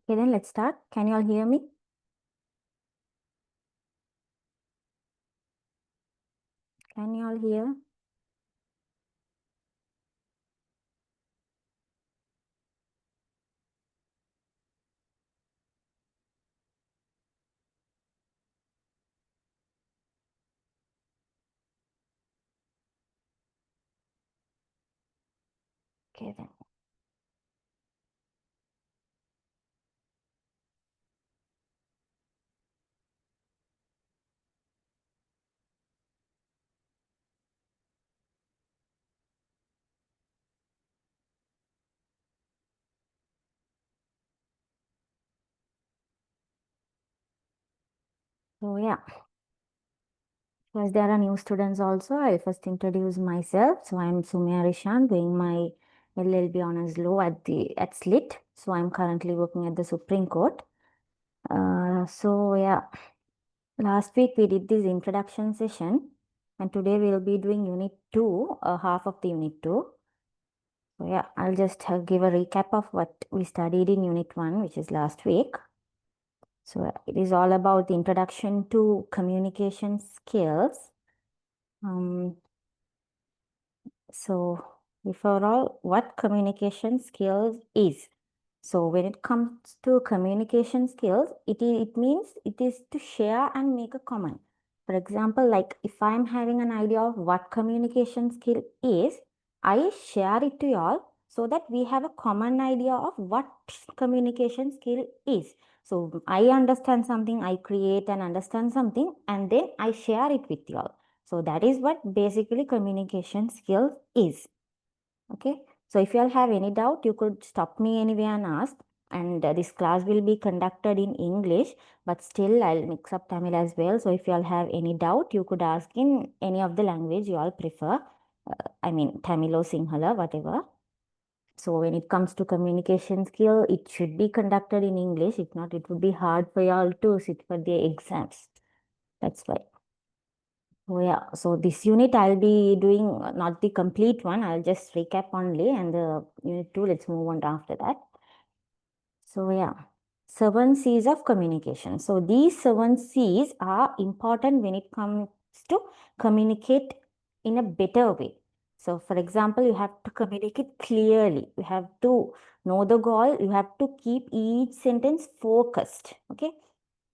Okay, then let's start. Can you all hear me? Can you all hear? Okay, then. So yeah, as there are new students also, I'll first introduce myself. So I'm Sumya Rishan, doing my LLB honors law at SLIT. So I'm currently working at the Supreme Court. So yeah, last week we did this introduction session, and today we'll be doing Unit 2, half of the Unit 2. So yeah, I'll just give a recap of what we studied in Unit 1, which is last week. So it is all about the introduction to communication skills. So before all, what communication skills is. So when it comes to communication skills, it means it is to share and make a comment. For example, like if I'm having an idea of what communication skill is, I share it to y'all so that we have a common idea of what communication skill is. So I understand something, I create and understand something, and then I share it with y'all. So that is what basically communication skills is. Okay. So if you all have any doubt, you could stop me anywhere and ask. And this class will be conducted in English, but still I'll mix up Tamil as well. So if you all have any doubt, you could ask in any of the language you all prefer. I mean, Tamil or Sinhala, whatever. So when it comes to communication skill, it should be conducted in English. If not, it would be hard for you all to sit for the exams. That's why. Oh yeah, so this unit I'll be doing not the complete one. I'll just recap only, and the unit 2, let's move on after that. So yeah, 7 C's of communication. So these 7 C's are important when it comes to communicate in a better way. So for example, you have to communicate clearly. You have to know the goal. You have to keep each sentence focused. Okay.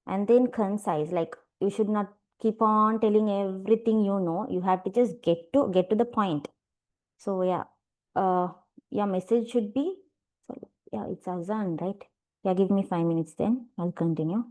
And then concise, like you should not keep on telling everything you know. You have to just get to the point. So yeah, your message should be, sorry, yeah, it's Azan, right? Yeah, give me 5 minutes, then I'll continue.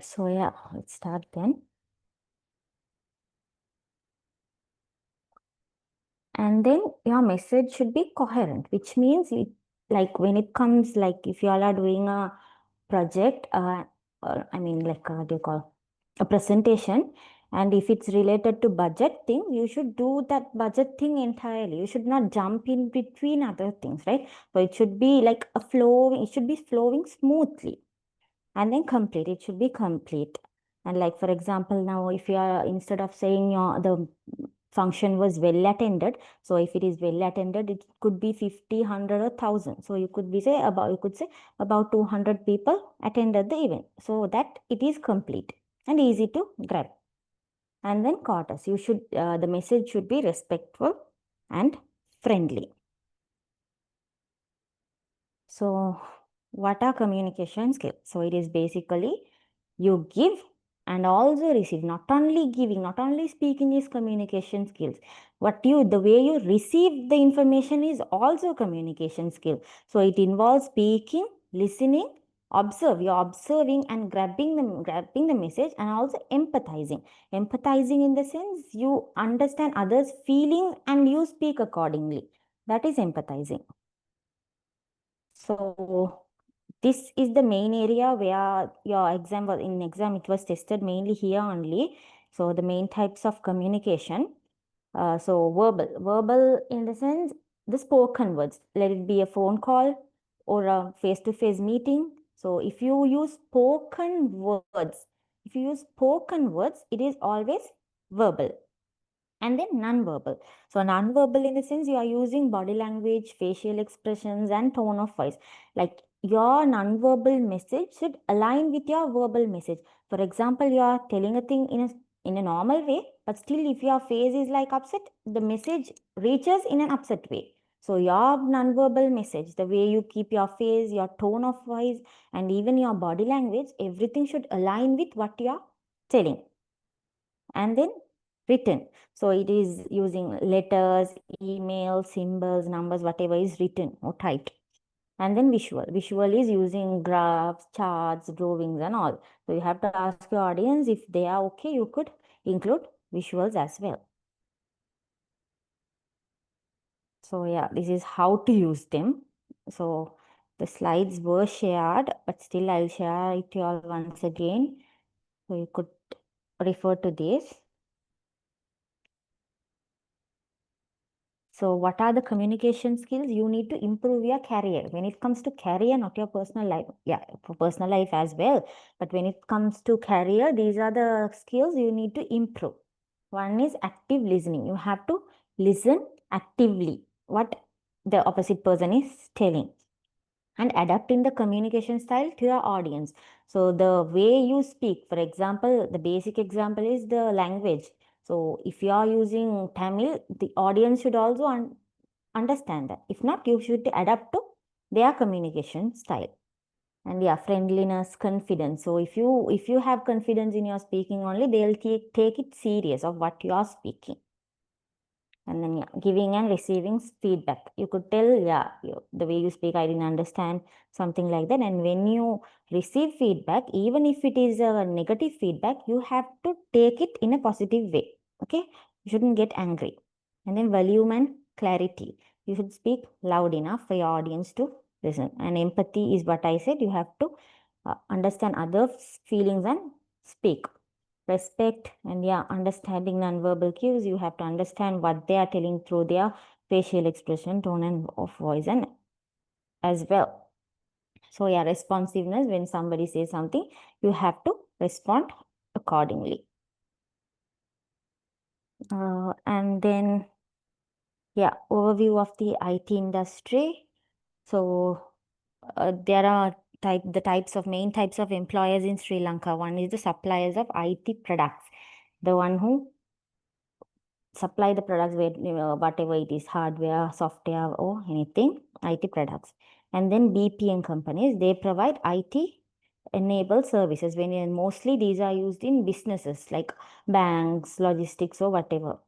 So yeah, let's start then. And then your message should be coherent, which means like when it comes, like if you all are doing a project, or I mean like what do you call a presentation, and if it's related to budget thing, you should do that budget thing entirely. You should not jump in between other things, right? So it should be like a flow, it should be flowing smoothly. And then complete, it should be complete. And like for example, now if you are, instead of saying the function was well attended, so if it is well attended, it could be 50, 100 or 1000. So you could say about 200 people attended the event, so that it is complete and easy to grab. And then courteous, you should the message should be respectful and friendly. So what are communication skills? So it is basically you give and also receive. Not only giving, not only speaking is communication skills. The way you receive the information is also communication skill. So it involves speaking, listening, observe. You're observing and grabbing the message, and also empathizing. Empathizing in the sense you understand others' feeling and you speak accordingly. That is empathizing. So this is the main area where your exam was, in exam it was tested mainly here only. So the main types of communication. So verbal in the sense the spoken words. Let it be a phone call or a face-to-face meeting. So if you use spoken words, it is always verbal. And then non-verbal. So non-verbal in the sense you are using body language, facial expressions, and tone of voice. Like your non-verbal message should align with your verbal message. For example, you are telling a thing in a normal way, but still if your face is like upset, the message reaches in an upset way. So your non-verbal message, the way you keep your face, your tone of voice, and even your body language, everything should align with what you are telling. And then written. So it is using letters, email, symbols, numbers, whatever is written or typed. And then visual. Visual is using graphs, charts, drawings, and all. So you have to ask your audience if they are okay, you could include visuals as well. So yeah, this is how to use them. So the slides were shared, but still I'll share it to you all once again. So you could refer to this. So what are the communication skills you need to improve your career? When it comes to career, not your personal life. Yeah, for personal life as well. But when it comes to career, these are the skills you need to improve. One is active listening. You have to listen actively what the opposite person is telling, and adapting the communication style to your audience. So the way you speak, for example, the basic example is the language. So if you are using Tamil, the audience should also understand that. If not, you should adapt to their communication style. And yeah, friendliness, confidence. So if you have confidence in your speaking only, they'll take it serious of what you are speaking. And then yeah, giving and receiving feedback. You could tell, yeah, the way you speak, I didn't understand, something like that. And when you receive feedback, even if it is a negative feedback, you have to take it in a positive way. Okay, you shouldn't get angry. And then volume and clarity. You should speak loud enough for your audience to listen. And empathy is what I said. You have to understand others' feelings and speak. Respect and yeah, understanding non-verbal cues. You have to understand what they are telling through their facial expression, tone and of voice, and as well. So yeah, responsiveness. When somebody says something, you have to respond accordingly. And then yeah, overview of the IT industry. So there are the main types of employers in Sri Lanka. One is the suppliers of IT products, the one who supply the products, whatever it is, hardware, software, or anything, IT products. And then BPM companies, they provide IT enabled services. Mostly these are used in businesses like banks, logistics, or whatever.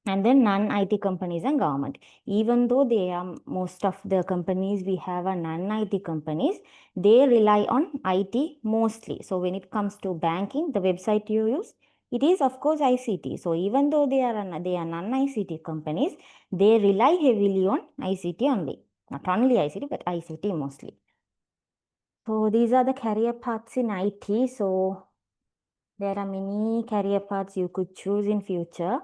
And then non-IT companies and government. Even though they are, most of the companies we have are non-IT companies, they rely on IT mostly. So when it comes to banking, the website you use, it is of course ICT. So even though they are non-ICT companies, they rely heavily on ICT only. Not only ICT, but ICT mostly. So these are the career paths in IT. So there are many career paths you could choose in future.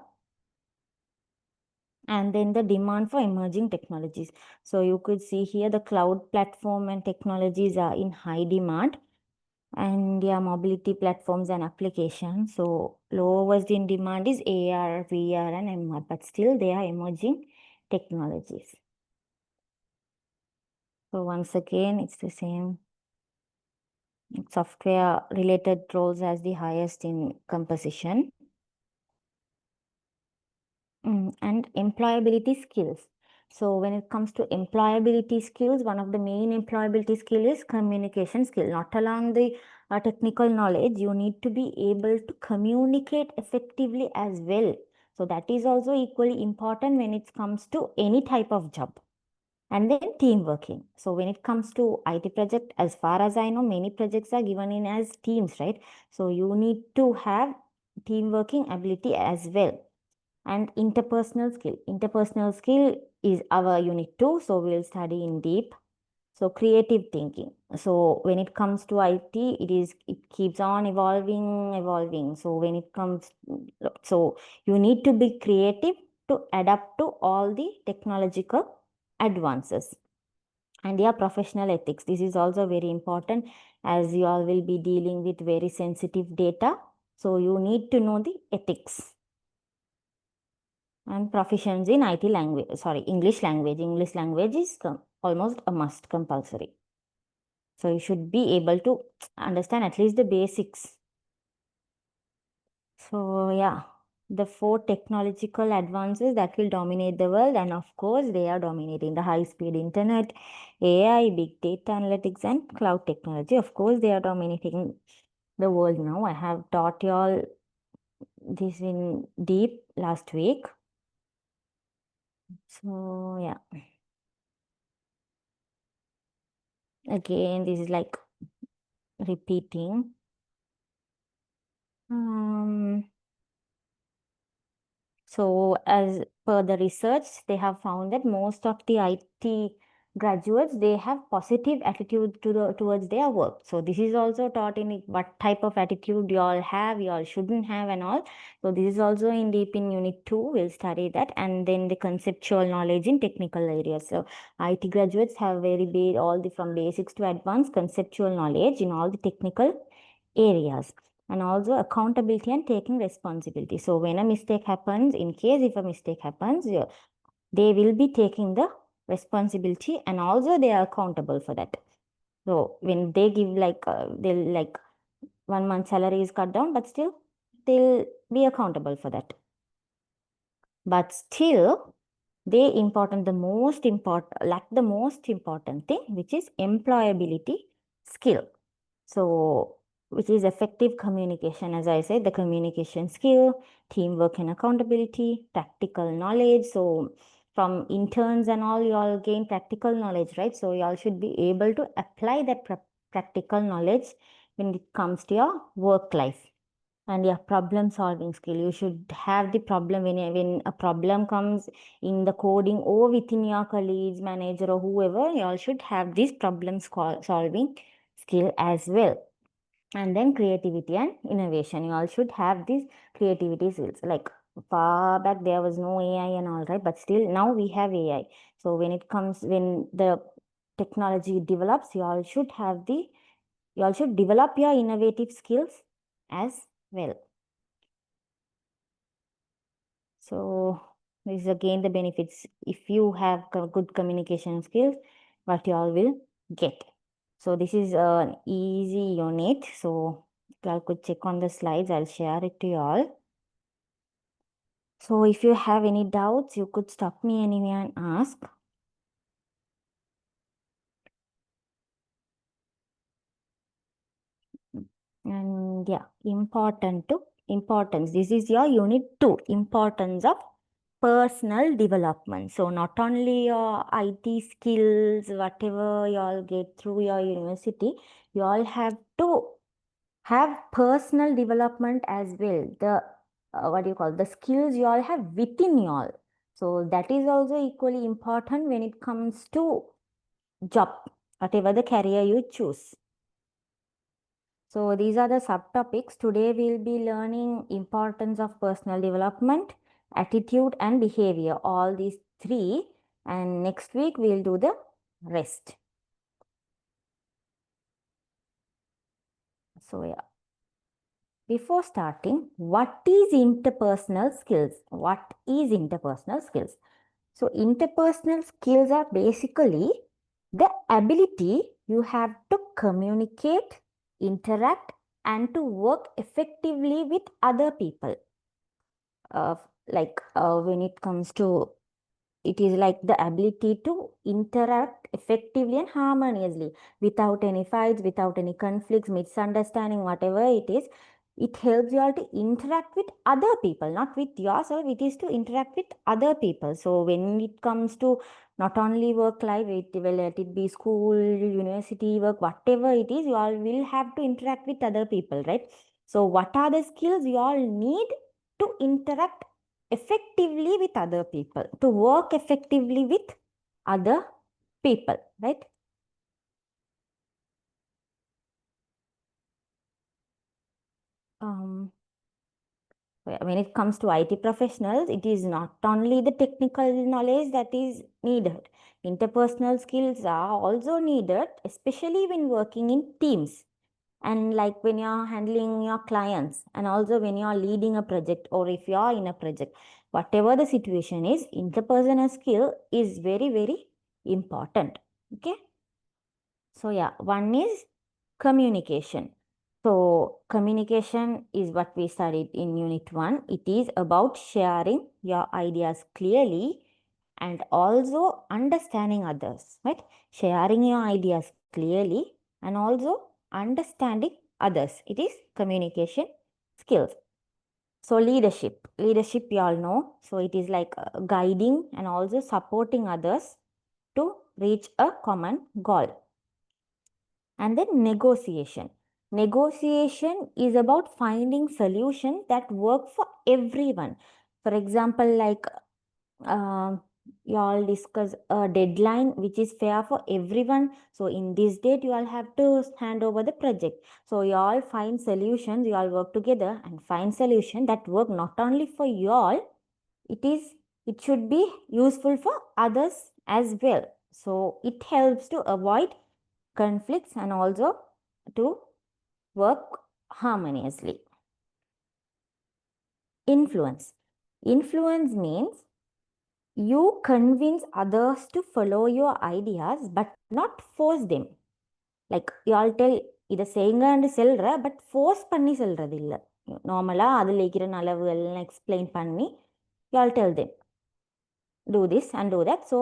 And then the demand for emerging technologies. So you could see here the cloud platform and technologies are in high demand, and yeah, mobility platforms and applications. So lowest in demand is AR, VR, and MR, but still they are emerging technologies. So once again, it's the same. Software related roles as the highest in composition. And employability skills. So when it comes to employability skills, one of the main employability skill is communication skill. Not along the technical knowledge, you need to be able to communicate effectively as well. So that is also equally important when it comes to any type of job. And then team working. So when it comes to IT project, as far as I know, many projects are given in as teams, right? So you need to have team working ability as well. And interpersonal skill. Interpersonal skill is our unit 2, so we'll study in deep. So creative thinking. So when it comes to IT, it keeps on evolving. So when it comes, so you need to be creative to adapt to all the technological advances. And yeah, professional ethics. This is also very important, as you all will be dealing with very sensitive data. So you need to know the ethics. And proficiency in IT language, English language. English language is almost a must, compulsory. So you should be able to understand at least the basics. So yeah, the 4 technological advances that will dominate the world, and of course they are dominating the high-speed internet, AI, big data analytics, and cloud technology. Of course they are dominating the world now. I have taught you all this in deep last week. So yeah. Again, this is like repeating. So as per the research, they have found that most of the IT graduates, they have positive attitude towards their work. So this is also taught in what type of attitude you all have, you all shouldn't have and all. So this is also in deep in unit 2, we'll study that. And then the conceptual knowledge in technical areas. So IT graduates have very big, from basics to advanced conceptual knowledge in all the technical areas. And also accountability and taking responsibility. So when a mistake happens, in case if a mistake happens, they will be taking the responsibility, and also they are accountable for that. So when they give they'll 1 month salary is cut down, but still they'll be accountable for that. But still the most important thing, which is employability skill. So which is effective communication. As I said, the communication skill, teamwork and accountability, practical knowledge. So from interns and all, you all gain practical knowledge, right? So you all should be able to apply that practical knowledge when it comes to your work life. And yeah, problem solving skill. You should have the problem when a problem comes in the coding or within your colleagues, manager, or whoever, you all should have this problem solving skill as well. And then creativity and innovation. You all should have these creativity skills. Like far back there was no AI and all, right? But still now we have AI. So when the technology develops, you all should develop your innovative skills as well. So this is again the benefits. If you have good communication skills, what you all will get. So this is an easy unit. So you all could check on the slides. I'll share it to you all. So if you have any doubts, you could stop me anywhere and ask. And yeah, importance. This is your unit 2, importance of personal development. So not only your IT skills, whatever you all get through your university, you all have to have personal development as well. The what do you call, the skills you all have within you all. So that is also equally important when it comes to job, whatever the career you choose. So these are the subtopics. Today we'll be learning importance of personal development, attitude and behavior, all these three, and next week we'll do the rest. So yeah. Before starting, what is interpersonal skills? What is interpersonal skills? So interpersonal skills are basically the ability you have to communicate, interact, and to work effectively with other people. When it comes to, it is like the ability to interact effectively and harmoniously without any fights, without any conflicts, misunderstanding, whatever it is. It helps you all to interact with other people, not with yourself. It is to interact with other people. So when it comes to not only work life, let it be school, university, work, whatever it is, you all will have to interact with other people, right? So what are the skills you all need to interact effectively with other people, to work effectively with other people, right? When it comes to IT professionals, it is not only the technical knowledge that is needed. Interpersonal skills are also needed, especially when working in teams. And like when you're handling your clients, and also when you're leading a project, or if you're in a project, whatever the situation is, interpersonal skill is very, very important. Okay. So yeah, one is communication. So communication is what we studied in Unit 1. It is about sharing your ideas clearly and also understanding others, right? Sharing your ideas clearly and also understanding others. It is communication skills. So leadership you all know. So it is like guiding and also supporting others to reach a common goal. And then negotiation. Negotiation is about finding solutions that work for everyone. For example, like you all discuss a deadline which is fair for everyone. So in this date, you all have to hand over the project. So you all find solutions, you all work together and find solutions that work not only for you all, it should be useful for others as well. So it helps to avoid conflicts and also to work harmoniously. Influence. Influence means you convince others to follow your ideas but not force them. Like you all tell, இதை செய்யுங்கன்னு செல்ற but force பண்ணி செல்றது இல்லை. நார்மலாக அதில் இருக்கிற அளவுகள்லாம் explain பண்ணி you all tell them do this and do that. So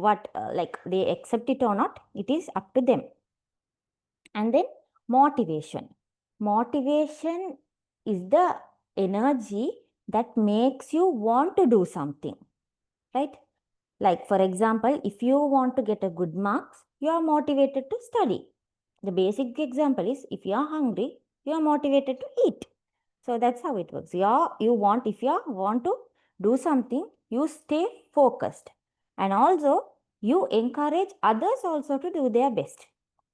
what like they accept it or not, it is up to them. And then motivation. Motivation is the energy that makes you want to do something, right? Like for example, if you want to get a good marks, you are motivated to study. The basic example is if you are hungry, you are motivated to eat. So that's how it works. If you want to do something, you stay focused. And also you encourage others also to do their best.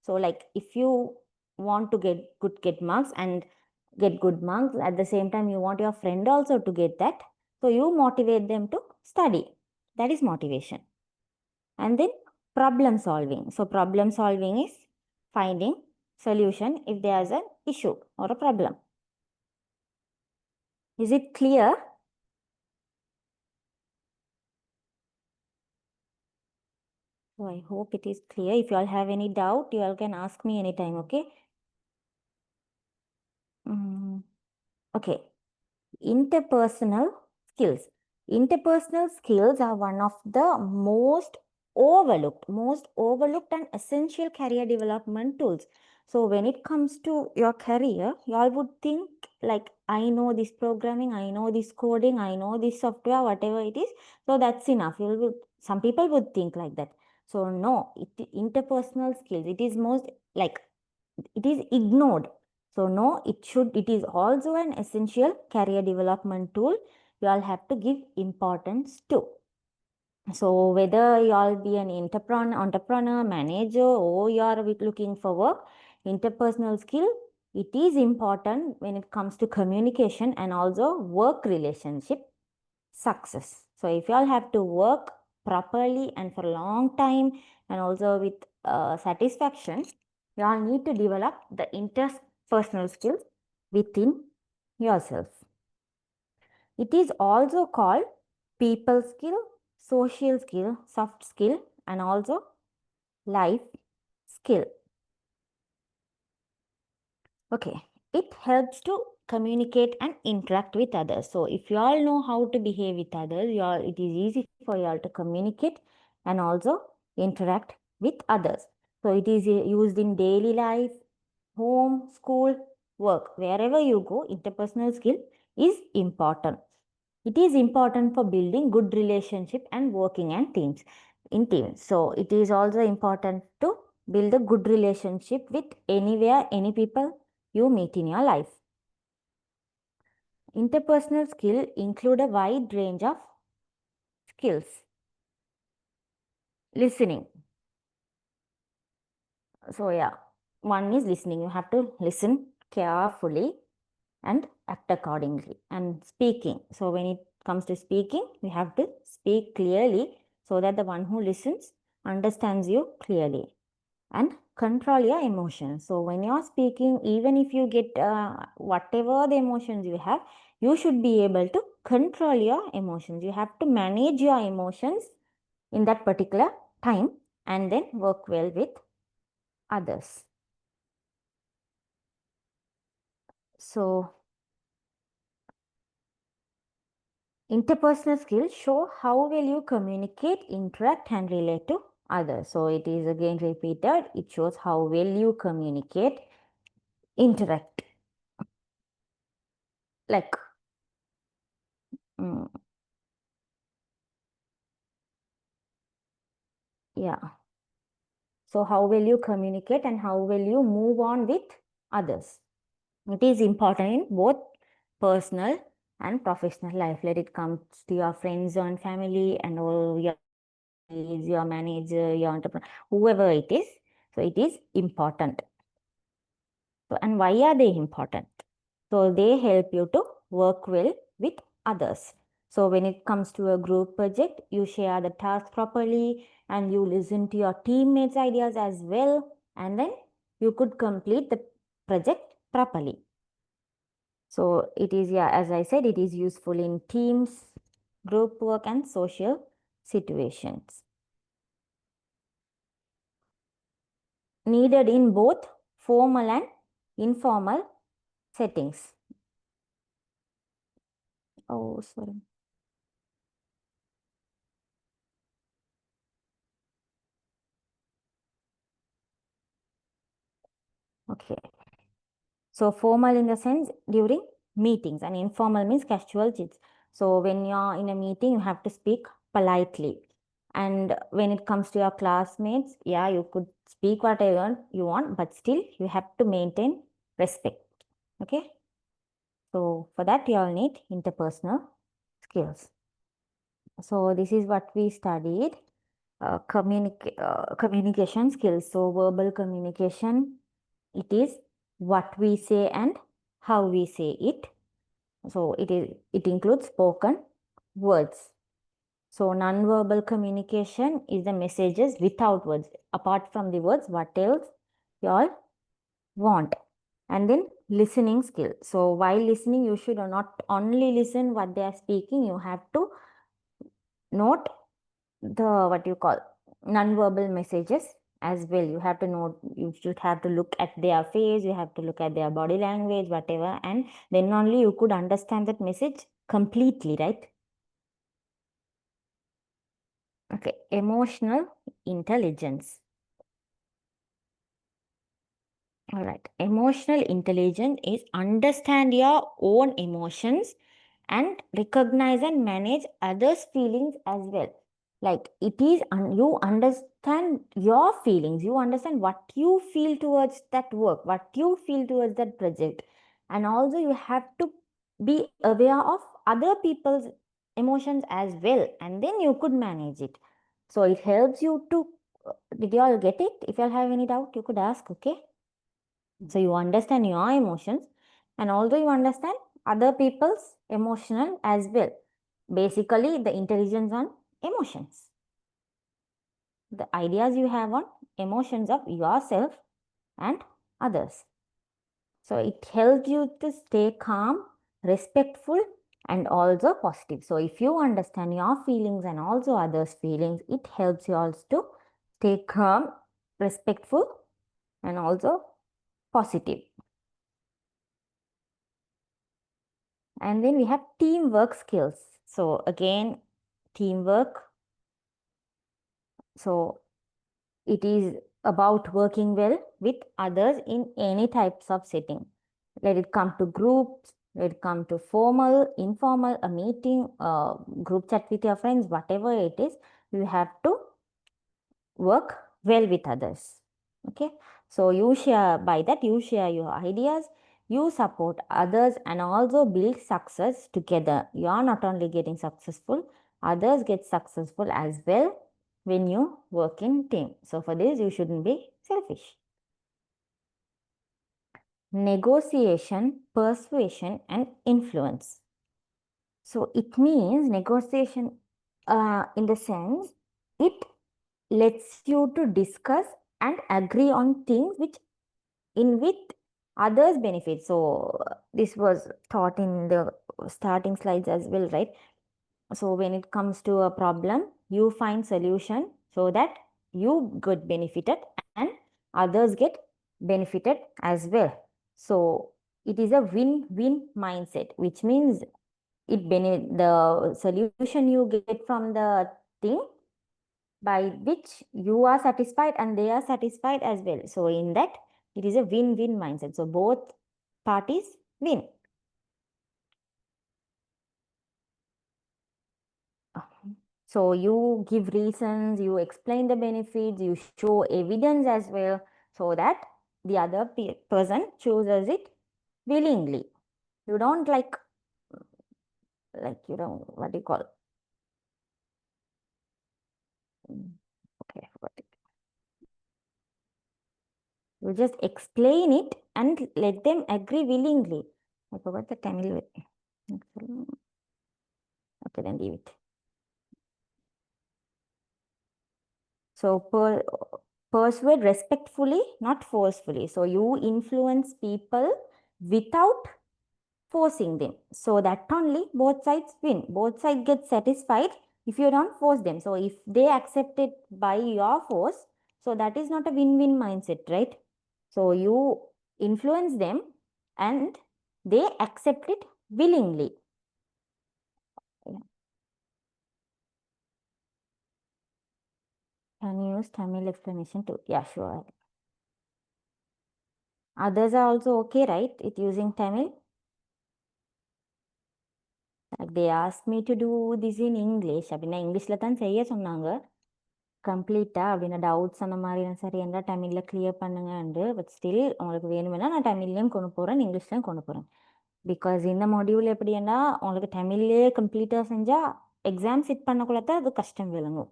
So like if you want to get marks and get good marks, at the same time you want your friend also to get that. So you motivate them to study. That is motivation. And then problem solving. So problem solving is finding solution if there is an issue or a problem. Is it clear? So I hope it is clear. If you all have any doubt, you all can ask me anytime, okay? Okay. Interpersonal skills. Interpersonal skills are one of the most overlooked and essential career development tools. So when it comes to your career, you all would think like, I know this programming, I know this coding, I know this software, whatever it is. So that's enough. Some people would think like that. So no, interpersonal skills, it is most like, it is ignored. So no, it is also an essential career development tool you all have to give importance to. So whether you all be an entrepreneur, manager, or you are looking for work, interpersonal skill, it is important when it comes to communication and also work relationship success. So if you all have to work properly and for a long time and also with satisfaction, you all need to develop the interpersonal skills within yourself. It is also called people skill, social skill, soft skill, and also life skill. Okay, it helps to communicate and interact with others. So if you all know how to behave with others, it is easy for you all to communicate and also interact with others. So it is used in daily life, home, school, work. Wherever you go, interpersonal skill is important. It is important for building good relationship and working in teams. So it is also important to build a good relationship with anywhere, any people you meet in your life. Interpersonal skill include a wide range of skills. Listening. So yeah, one is listening. You have to listen carefully and act accordingly. And speaking. So when it comes to speaking, we have to speak clearly so that the one who listens understands you clearly. And control your emotions. So when you're speaking, even if you get whatever the emotions you have, you should be able to control your emotions. You have to manage your emotions in that particular time and then work well with others. So interpersonal skills show how well you communicate, interact, and relate to others. So it is again repeated. It shows how well you communicate, interact. Like, yeah. So how will you communicate and how will you move on with others? It is important in both personal and professional life. Let it come to your friends and family and all your manager, your entrepreneur, whoever it is. So it is important. So, and why are they important? So they help you to work well with others. So when it comes to a group project, you share the task properly and you listen to your teammates' ideas as well, and then you could complete the project properly. So it is, yeah, as I said, it is useful in teams, group work, and social situations. Needed in both formal and informal settings. Oh, sorry. Okay. So formal in the sense during meetings and informal means casual chits. So when you're in a meeting, you have to speak politely. And when it comes to your classmates, yeah, you could speak whatever you want, but still you have to maintain respect. Okay. So for that, you all need interpersonal skills. So this is what we studied. Communication skills. So verbal communication, it is what we say and how we say it. So it includes spoken words. So non-verbal communication is the messages without words. Apart from the words, what else you all want? And then listening skill. So while listening, you should not only listen what they are speaking, you have to note the what you call non-verbal messages as well. You have to know, you should have to look at their face, you have to look at their body language, whatever, and then only you could understand that message completely, right? Okay, emotional intelligence. All right. Emotional intelligence is understand your own emotions and recognize and manage others' feelings as well. Like it is, you understand your feelings, you understand what you feel towards that work, what you feel towards that project. And also, you have to be aware of other people's emotions as well, and then you could manage it. So, it helps you to. Did you all get it? If you all have any doubt, you could ask, okay? So you understand your emotions and also you understand other people's emotional as well. Basically, the intelligence on emotions. The ideas you have on emotions of yourself and others. So it helps you to stay calm, respectful, and also positive. So if you understand your feelings and also others' feelings, it helps you also to stay calm, respectful, and also positive. And then we have teamwork skills. So again, teamwork. So it is about working well with others in any types of setting. Let it come to groups, let it come to formal, informal, a meeting, group chat with your friends, whatever it is, you have to work well with others. Okay. So you share, by that you share your ideas, you support others and also build success together. You are not only getting successful, others get successful as well when you work in team. So for this, you shouldn't be selfish. Negotiation, persuasion, and influence. So it means negotiation in the sense it lets you to discuss and agree on things which in with others benefit. So this was taught in the starting slides as well, right? So when it comes to a problem, you find solution so that you get benefited and others get benefited as well. So it is a win-win mindset, which means the solution you get from the thing by which you are satisfied and they are satisfied as well. So in that, it is a win-win mindset. So both parties win. So you give reasons, you explain the benefits, you show evidence as well, so that the other person chooses it willingly. You don't like you don't, what do you call? Okay, I forgot it. You just explain it and let them agree willingly. I forgot the Tamil word. Okay, then leave it. So persuade respectfully, not forcefully. So you influence people without forcing them. So that only both sides win. Both sides get satisfied if you don't force them. So if they accept it by your force, so that is not a win-win mindset, right? So you influence them and they accept it willingly. Can you use Tamil explanation too? Yeah, sure. Others are also okay, right, with using Tamil? Like they asked me to do this in English. அப்படின்னா இங்கிலீஷில் தான் செய்ய சொன்னாங்க கம்ப்ளீட்டாக அப்படின்னா doubts அந்த மாதிரி சரி என்ன தமிழில் கிளியர் பண்ணுங்கண்டு பட் ஸ்டில் உங்களுக்கு வேணுமென்னா நான் தமிழ்லேயும் கொண்டு போகிறேன் இங்கிலீஷ்லேயும் கொண்டு போகிறேன் பிகாஸ் இந்த மாடியூல் எப்படின்னா உங்களுக்கு தமிழ்லேயே கம்ப்ளீட்டாக செஞ்சால் எக்ஸாம் சிட் பண்ணக்குள்ள தான் அது கஷ்டம் விளங்கும்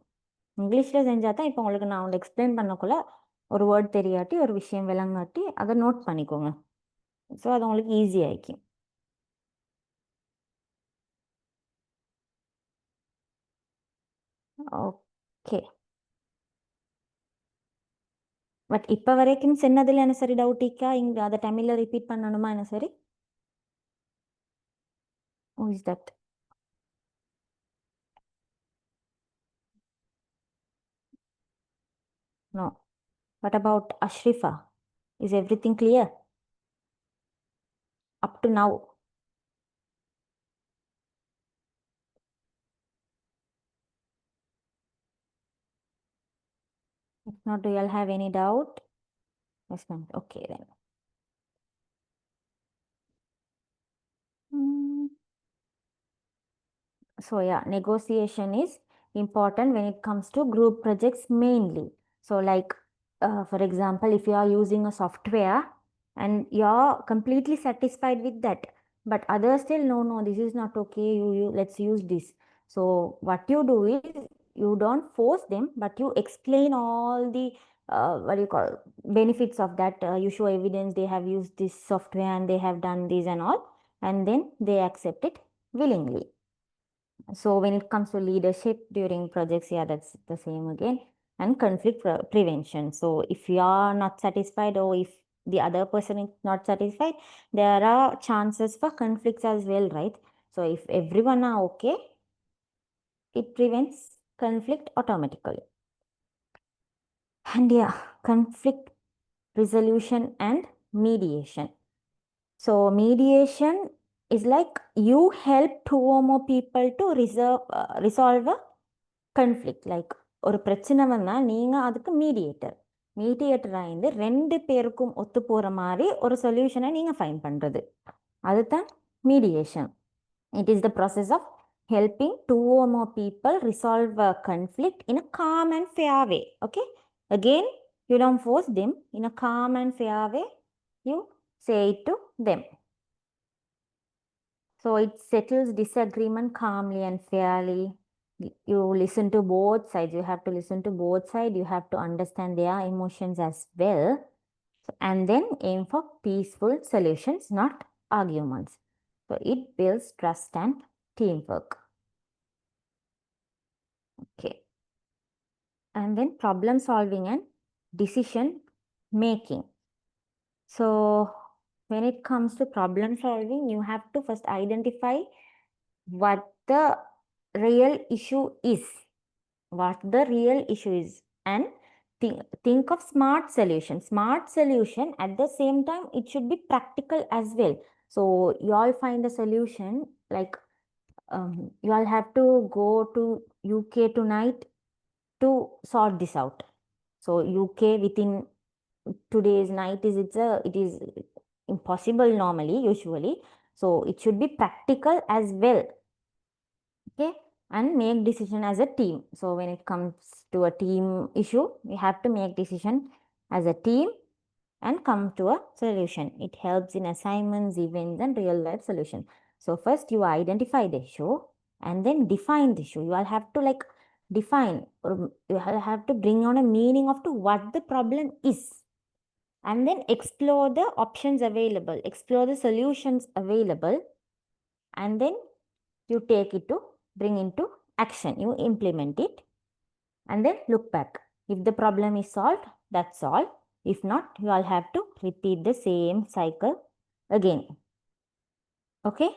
இங்கிலீஷில் செஞ்சால் தான் இப்போ உங்களுக்கு நான் உங்களுக்கு எக்ஸ்பிளைன் பண்ணக்குள்ள ஒரு வேர்ட் தெரியாட்டி ஒரு விஷயம் விளங்காட்டி அதை நோட் பண்ணிக்கோங்க ஸோ அது உங்களுக்கு ஈஸி ஆகிக்கும் ஓகே பட் இப்போ வரைக்கும் சொன்னதில் என்ன சரி டவுட்டிக்கா இங்கே அதை தமிழில் ரிப்பீட் பண்ணணுமா என்ன சரி Who is that? No. What about Ashrifa? Is everything clear? Up to now? If not, do you all have any doubt? Yes, ma'am. Okay, then. So yeah, negotiation is important when it comes to group projects mainly. So like, for example, if you are using a software and you're completely satisfied with that, but others still, no, this is not okay, let's use this. So what you do is, you don't force them, but you explain all the, what do you call, benefits of that. You show evidence they have used this software and they have done this and all, and then they accept it willingly. So when it comes to leadership during projects, yeah, that's the same again. And conflict prevention. So if you are not satisfied, or if the other person is not satisfied, there are chances for conflicts as well, right? So if everyone are okay, it prevents conflict automatically. And yeah, conflict resolution and mediation. So mediation is like you help two or more people to resolve a conflict. Like ஒரு பிரச்சனை வந்தால் நீங்கள் அதுக்கு மீடியேட்டராக இருந்து ரெண்டு பேருக்கும் ஒத்து போகிற மாதிரி ஒரு சொல்யூஷனை நீங்கள் ஃபைண்ட் பண்ணுறது, அதுதான் mediation. It is the process of helping two or more people resolve a conflict in a calm and fair way. Okay, again, you don't force them. In a calm and fair way, you say it to them. So it settles disagreement calmly and fairly. You listen to both sides. You have to listen to both sides. You have to understand their emotions as well. And then aim for peaceful solutions, not arguments. So it builds trust and teamwork. Okay. And then problem solving and decision making. So when it comes to problem solving, you have to first identify what the real issue is. What the real issue is, and think of smart solution. Smart solution, at the same time, it should be practical as well. So you all find a solution like, you all have to go to UK tonight to sort this out. So UK within today's night it is impossible normally, usually. So it should be practical as well. Okay, and make decision as a team. So when it comes to a team issue, we have to make decision as a team and come to a solution. It helps in assignments, events, and real life solution. So first you identify the issue and then define the issue. You all have to like define, or you have to bring on a meaning of to what the problem is, and then explore the options available, explore the solutions available, and then you take it to bring into action. You implement it and then look back. If the problem is solved, that's all. If not, you all have to repeat the same cycle again. Okay?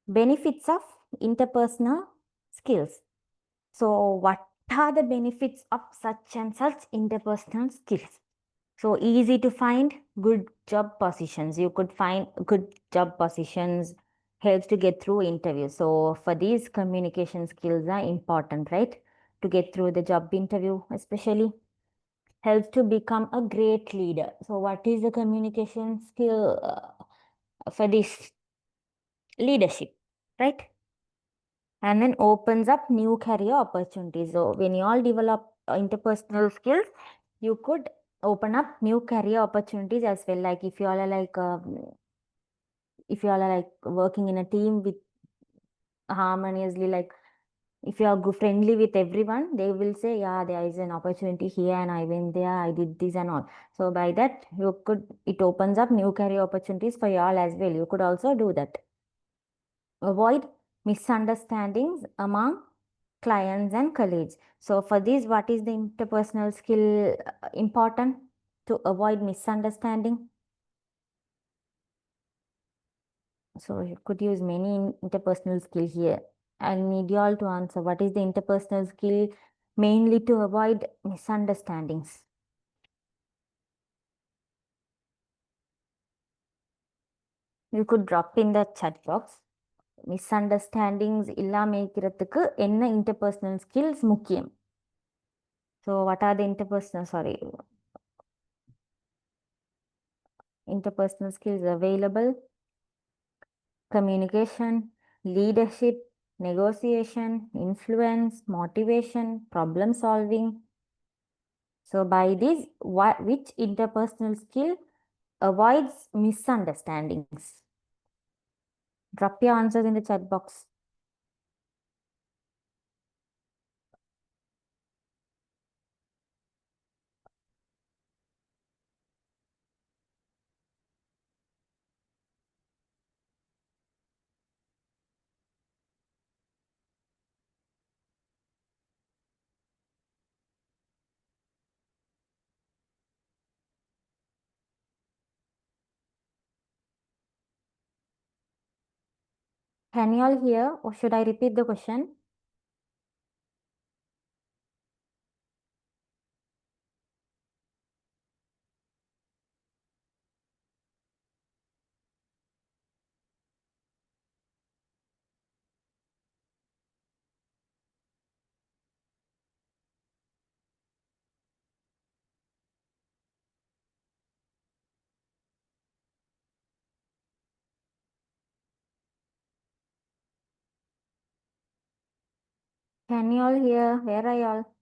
Benefits of interpersonal skills. So what are the benefits of such and such interpersonal skills? So easy to find good job positions. You could find good job positions, helps to get through interviews. So for these, communication skills are important, right? To get through the job interview, especially helps to become a great leader. So what is the communication skill for this? Leadership, right? And then opens up new career opportunities. So when you all develop interpersonal skills, you could open up new career opportunities as well. Like if you all are like working in a team with harmoniously, like if you are good friendly with everyone, they will say, yeah, there is an opportunity here and I went there, I did this and all. So by that, it opens up new career opportunities for you all as well. You could also do that. Avoid misunderstandings among clients and colleagues. So for this, what is the interpersonal skill important? To avoid misunderstanding. So you could use many interpersonal skill here. I need you all to answer. What is the interpersonal skill mainly to avoid misunderstandings? You could drop in the chat box. Misunderstandings இல்லாம இருக்கிறதுக்கு என்ன interpersonal skills முக்கியம்? So what are the interpersonal skills available? communication, leadership, negotiation, influence, motivation, problem solving. So by this, which interpersonal skill avoids misunderstandings? Drop your answers in the chat box. Can you all hear, or should I repeat the question? Can you all hear? Where are you all?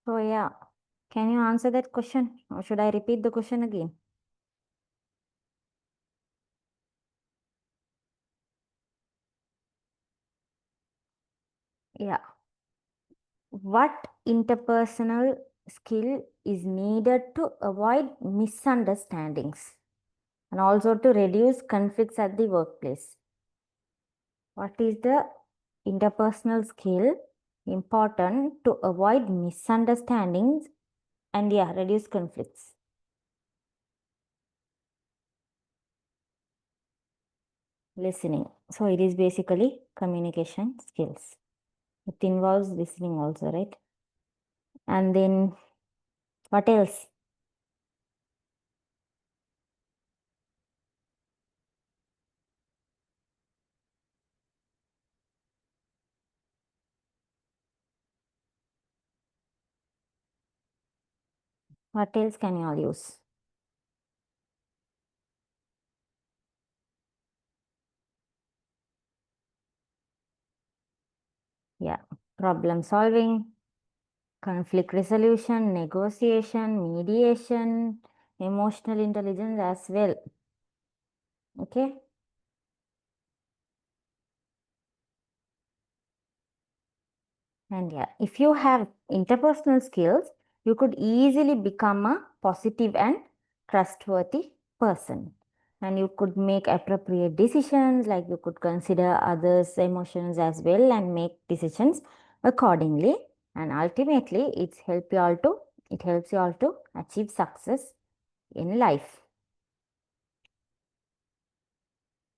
So yeah, can you answer that question, or should I repeat the question again? Yeah. What interpersonal skill is needed to avoid misunderstandings and also to reduce conflicts at the workplace? What is the interpersonal skill important to avoid misunderstandings and yeah, reduce conflicts? Listening. So it is basically communication skills. It involves listening also, right? And then what else? What else can you all use? Yeah, problem solving, conflict resolution, negotiation, mediation, emotional intelligence as well. Okay. And yeah, if you have interpersonal skills, you could easily become a positive and trustworthy person. And you could make appropriate decisions, like you could consider others' emotions as well and make decisions accordingly. And ultimately, it helps you all to achieve success in life.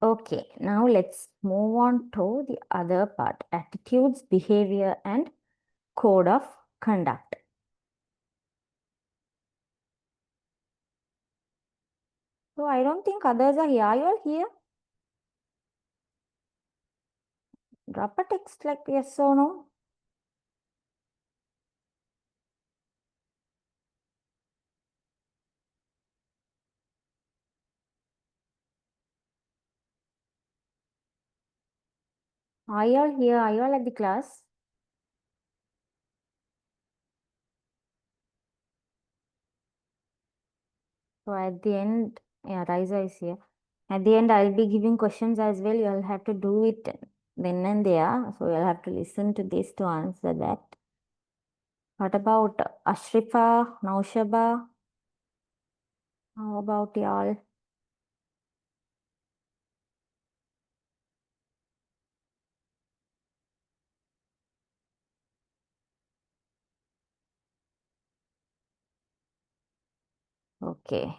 Okay, now let's move on to the other part, attitudes, behavior, and code of conduct. So I don't think others are here. Are you all here? Drop a text like yes or no. Are you all here? Are you all at the class? So at the end, yeah, Raisa is here. At the end, I'll be giving questions as well. You'll have to do it then and there. So you'll have to listen to this to answer that. What about Ashrifa, Naushaba? How about y'all? Okay.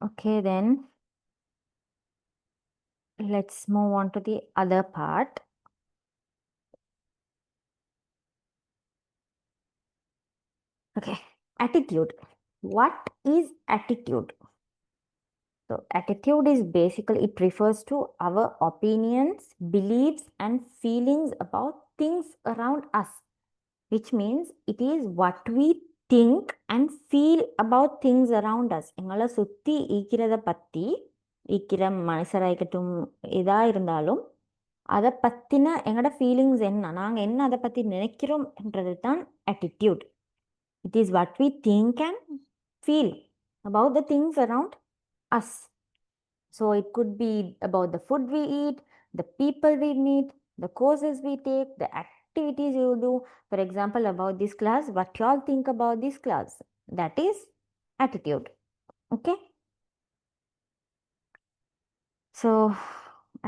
Okay, then let's move on to the other part. Okay, attitude. What is attitude? So attitude is basically, it refers to our opinions, beliefs and feelings about things around us, which means it is what we think and feel about things around us. எங்களை சுத்தி ஈக்கிறத பத்தி, ஈக்கிற மனுஷராய்க்கட்டும் இதா இருந்தாலும் அதை பத்தின எங்களோட feelings என்ன, நாங்கள் என்ன அதை பற்றி நினைக்கிறோம்ன்றது தான் attitude. It is what we think and feel about the things around us. So it could be about the food we eat, the people we meet, the courses we take, the activities you do. For example, about this class, what you all think about this class. That is attitude. Okay. So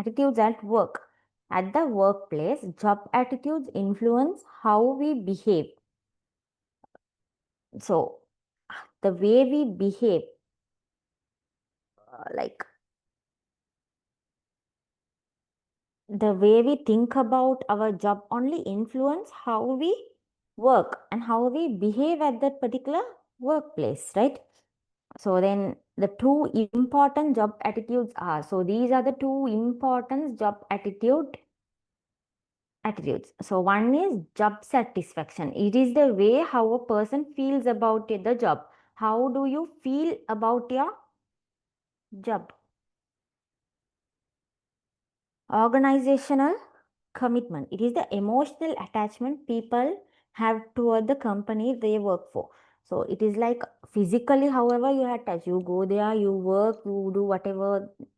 attitudes at work. At the workplace, job attitudes influence how we behave. So the way we behave, like the way we think about our job only influence how we work and how we behave at that particular workplace, right? So then the two important job attitudes are, so these are the two important job attitudes. So one is job satisfaction. It is the way how a person feels about the job. How do you feel about your job? Organizational commitment. It is the emotional attachment people have toward the company they work for. So it is like physically, however you are attached, you go there, you work, you do whatever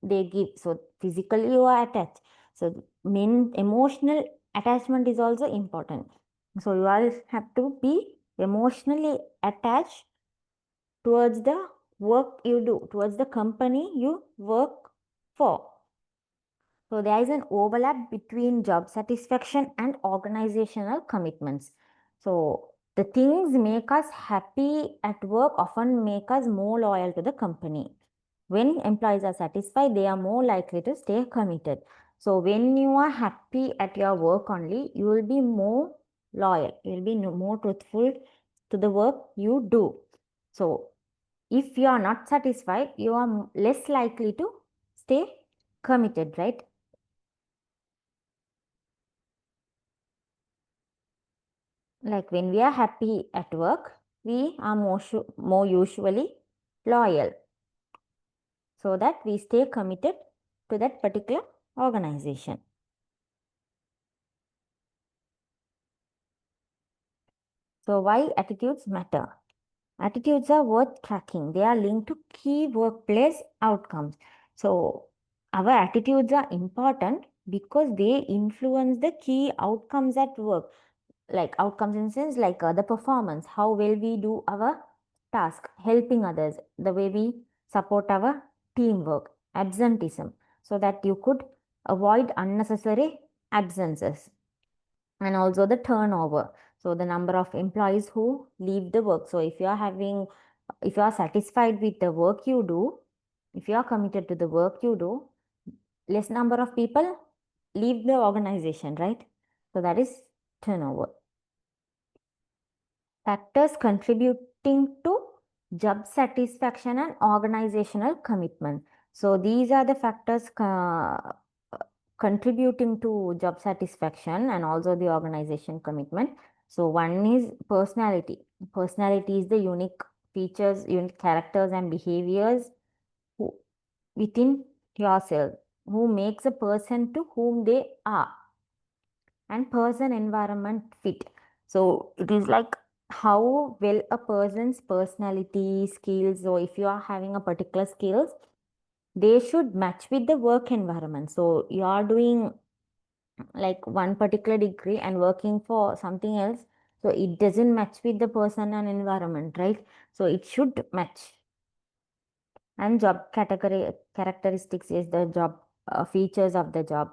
they give. So physically you are attached. So emotional attachment is also important. So you all have to be emotionally attached towards the work you do, towards the company you work for. So there is an overlap between job satisfaction and organizational commitments. So the things make us happy at work often make us more loyal to the company. When employees are satisfied, they are more likely to stay committed. So when you are happy at your work only, you will be more loyal. You will be more truthful to the work you do. So if you are not satisfied, you are less likely to stay committed, right? Like when we are happy at work, we are more usually loyal, so that we stay committed to that particular organization. So why attitudes matter? Attitudes are worth tracking. They are linked to key workplace outcomes. So our attitudes are important because they influence the key outcomes at work. Like outcomes in sense like the performance, how well we do our task, helping others, the way we support our teamwork, absenteeism, so that you could avoid unnecessary absences, and also the turnover. So the number of employees who leave the work. So if you are satisfied with the work you do, if you are committed to the work you do, less number of people leave the organization, right? So that is turnover. Factors contributing to job satisfaction and organizational commitment. So these are the factors contributing to job satisfaction and also the organization commitment. So one is personality. Personality is the unique features, unique characters and behaviors within yourself who makes a person to whom they are, and person environment fit. So it is like how well a person's personality, skills, or if you are having a particular skills, they should match with the work environment. So you are doing like one particular degree and working for something else, so it doesn't match with the person and environment, right? So it should match. And job category characteristics is the job features of the job.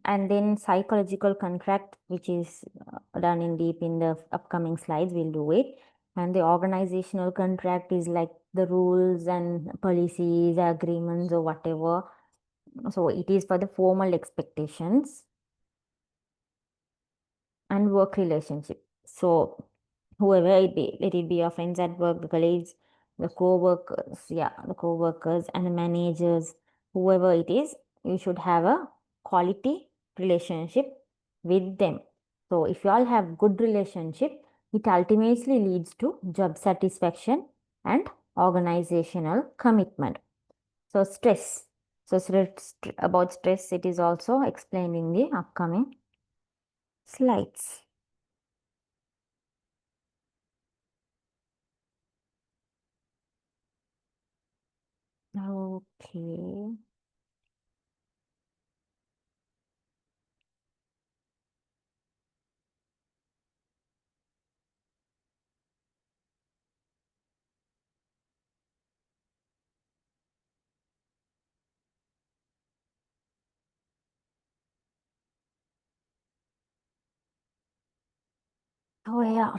And then psychological contract, which is done in deep in the upcoming slides, we'll do it. And the organizational contract is like the rules and policies, agreements, or whatever. So it is for the formal expectations and work relationship. So whoever it be, let it be your friends at work, the colleagues, the co-workers, the co-workers and the managers, whoever it is, you should have a quality relationship with them. So if you all have good relationship, it ultimately leads to job satisfaction and organizational commitment. So stress. So about stress, it is also explained in the upcoming slides. Okay. Oh yeah,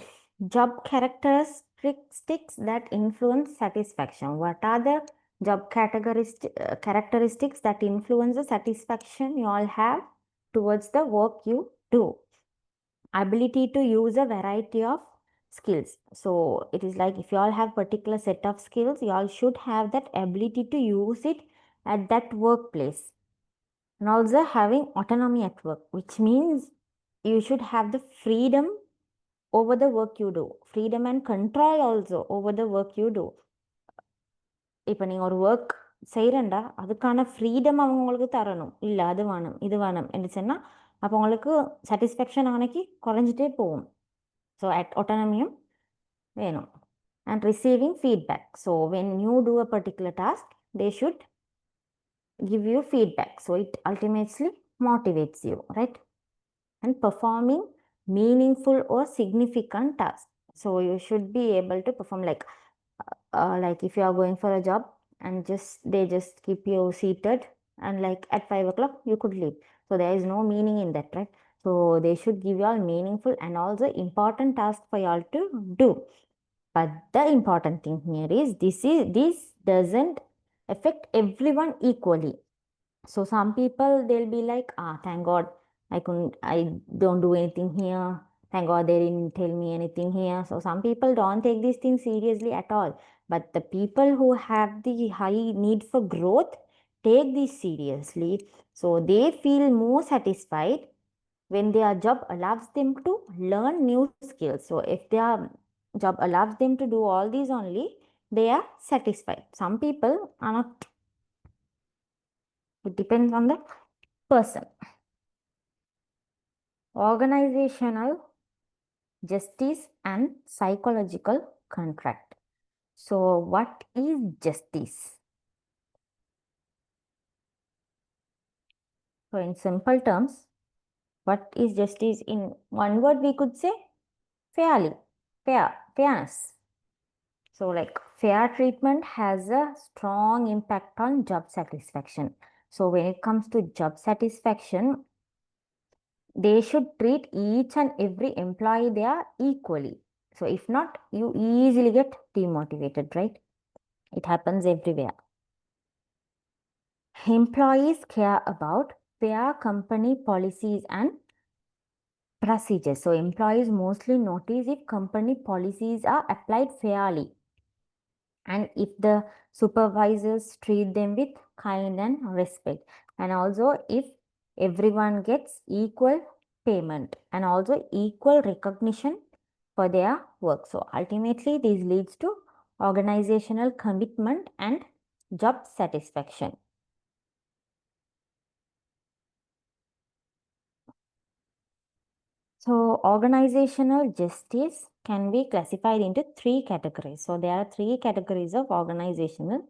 job characteristics that influence satisfaction. What are the job characteristics that influence the satisfaction you all have towards the work you do? Ability to use a variety of skills. So it is like if you all have particular set of skills, you all should have that ability to use it at that workplace. And also having autonomy at work, which means you should have the freedom over the work you do, freedom and control also over the work you do. இப்போ நீங்கள் ஒரு work செய்கிறேன்டா அதுக்கான freedom அவங்க உங்களுக்கு தரணும். இல்லை அது வேணும் இது வேணும் என்று சொன்னால் அப்போ உங்களுக்கு சாட்டிஸ்ஃபேக்ஷன் அன்னைக்கு குறைஞ்சிட்டே போகும். ஸோ autonomyயும் வேணும். And receiving feedback. So when you do a particular task, they should give you feedback. So it ultimately motivates you, right? And performing meaningful or significant tasks. So you should be able to perform like if you are going for a job and they just keep you seated and like at 5 o'clock you could leave. So there is no meaning in that, right? So they should give you all meaningful and also important tasks for you all to do. But the important thing here is this doesn't affect everyone equally. So some people they'll be like, thank God I don't do anything here. Thank God they didn't tell me anything here. So some people don't take these things seriously at all. But the people who have the high need for growth take this seriously. So they feel more satisfied when their job allows them to learn new skills. So if their job allows them to do all these only, they are satisfied. Some people are not. It depends on the person. Organizational justice and psychological contract. So what is justice? So in simple terms, what is justice? In one word we could say fairly, fairness. So like fair treatment has a strong impact on job satisfaction. So when it comes to job satisfaction, they should treat each and every employee there equally. So if not, you easily get demotivated, right? It happens everywhere. Employees care about fair company policies and procedures. So employees mostly notice if company policies are applied fairly and if the supervisors treat them with kind and respect, and also if everyone gets equal payment and also equal recognition for their work. So ultimately this leads to organizational commitment and job satisfaction. So organizational justice can be classified into 3 categories. So there are 3 categories of organizational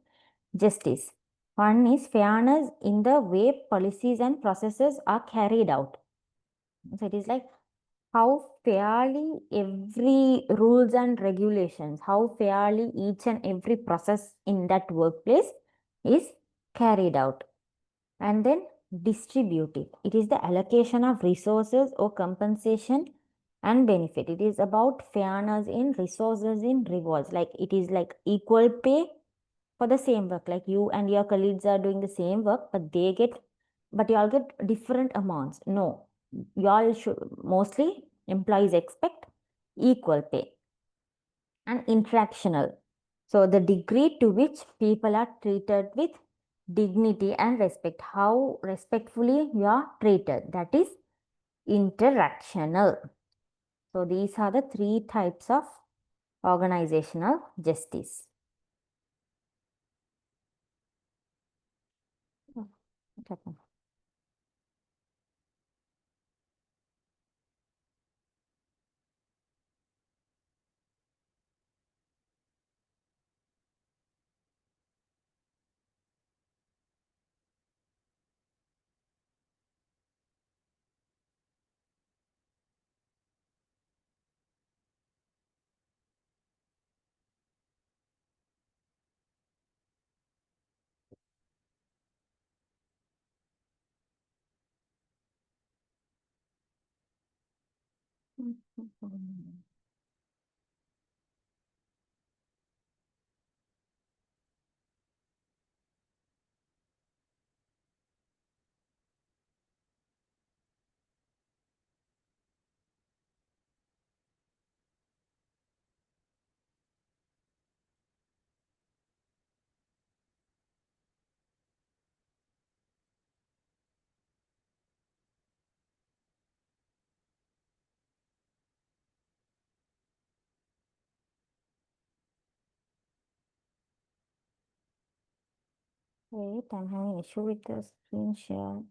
justice. One is fairness in the way policies and processes are carried out. So it is like how fairly every rules and regulations, how fairly each and every process in that workplace is carried out. And then distributive. It is the allocation of resources or compensation and benefit. It is about fairness in resources, in rewards. Like it is like equal pay for the same work. Like you and your colleagues are doing the same work, but you all get different amounts. No, you all should, mostly employees expect equal pay. And interactional. So the degree to which people are treated with dignity and respect, how respectfully you are treated, that is interactional. So these are the three types of organizational justice. What happened? Wait, I'm having an issue with the screen share.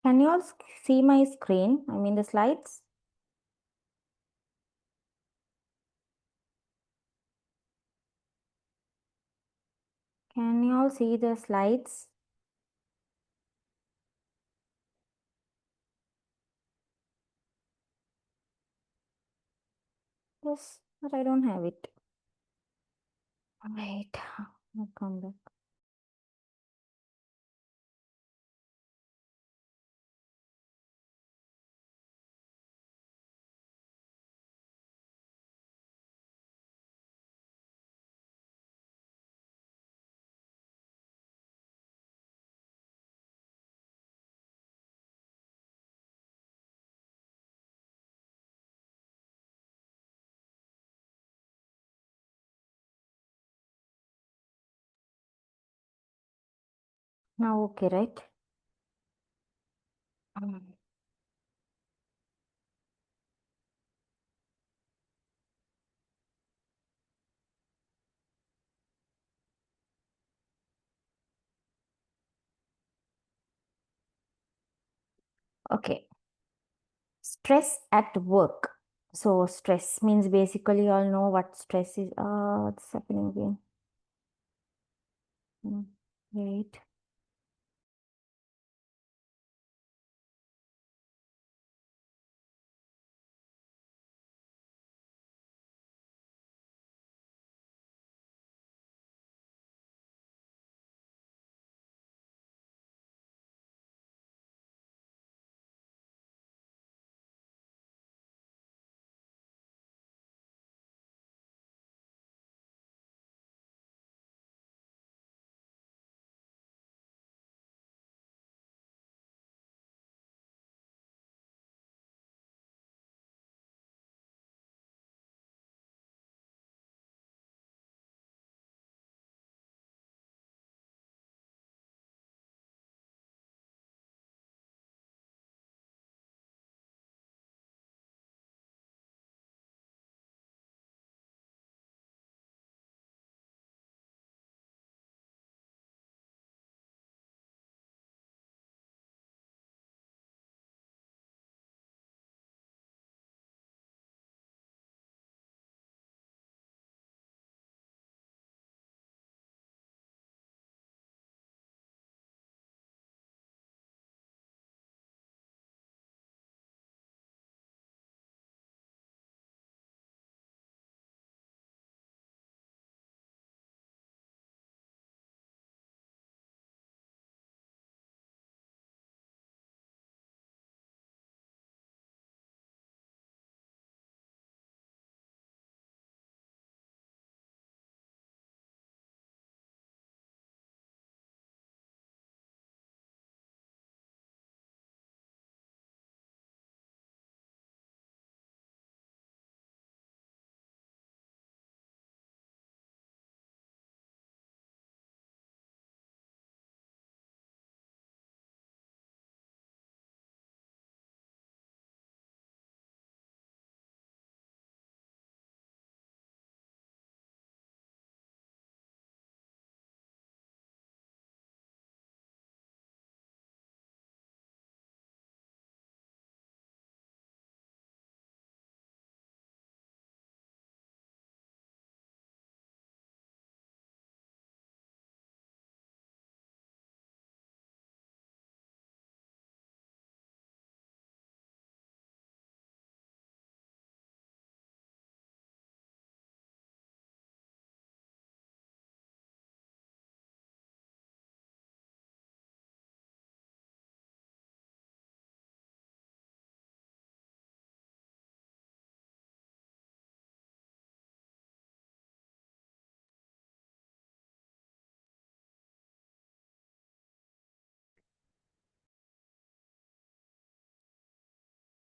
Can you all see my screen? I mean the slides? Can you all see the slides? Yes, but I don't have it. Wait, I'll come back. Now, okay, right? Mm. Okay. Stress at work. So stress means basically you all know what stress is. What's happening again? Wait.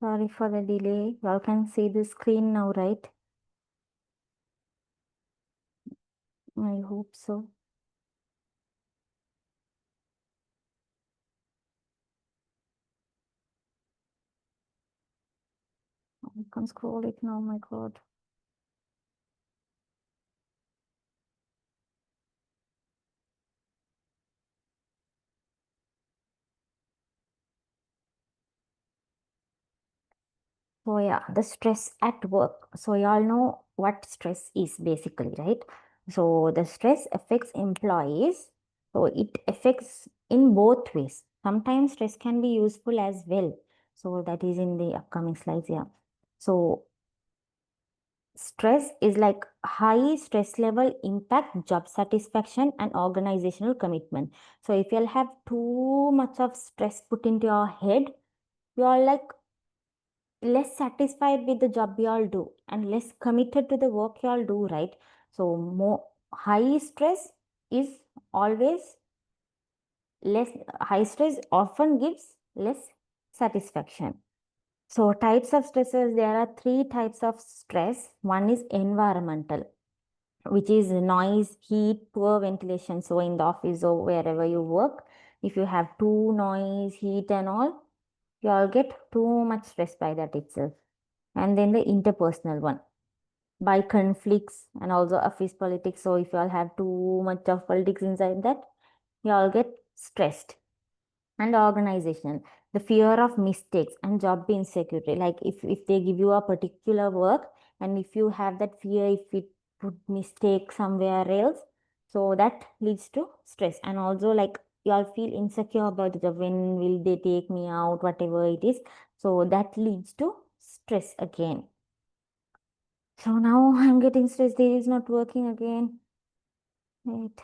Sorry for the delay. Y'all can see the screen now, right? I hope so. I can scroll it now, my God. So yeah, the stress at work. So y'all know what stress is basically, right? So the stress affects employees. So it affects in both ways. Sometimes stress can be useful as well. So that is in the upcoming slides, yeah. So stress is like high stress level impact job satisfaction and organizational commitment. So if you'll have too much of stress put into your head, you are like less satisfied with the job you all do and less committed to the work you all do, right? So more high stress is always less, high stress often gives less satisfaction. So types of stresses, there are three types of stress. One is environmental, which is noise, heat, poor ventilation. So in the office or wherever you work, if you have too noise, heat and all, you all get too much stress by that itself. And then the interpersonal one, by conflicts and also office politics. So if you all have too much of politics inside that, you all get stressed. And organizational, the fear of mistakes and job insecurity. Like if they give you a particular work and if you have that fear, if it would mistake somewhere else, so that leads to stress. And also like you all feel insecure about the job, when will they take me out, whatever it is. So that leads to stress again. So now I'm getting stressed. It is not working again. Wait.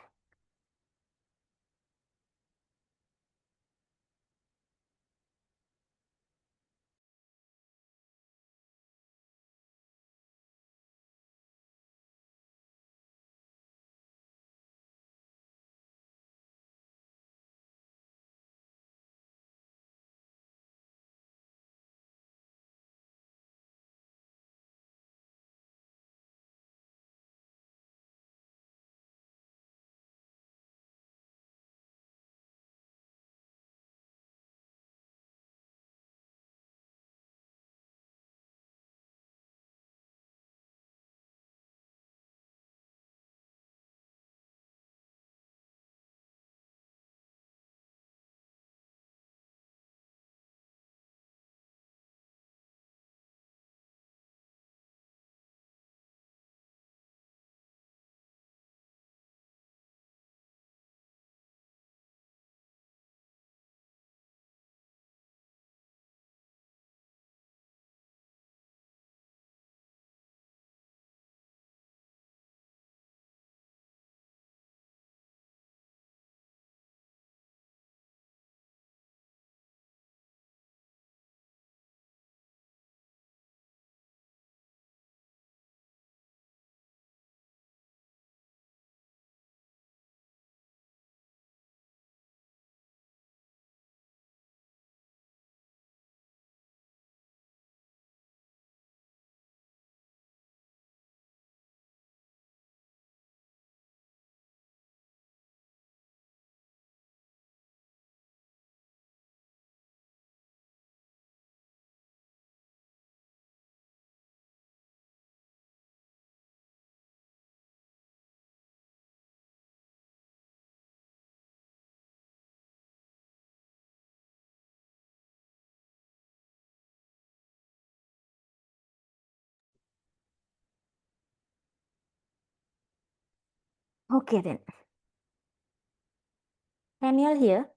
Okay then. Can you all hear?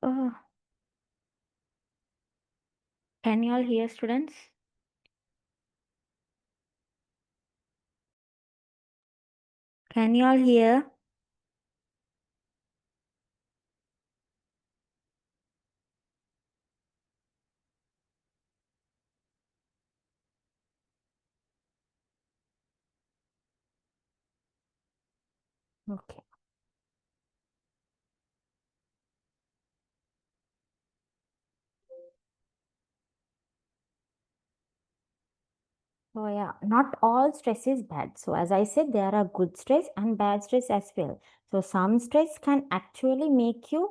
Uh, can you all hear, students? Can you all hear? Okay. So yeah, not all stress is bad. So as I said, there are good stress and bad stress as well. So some stress can actually make you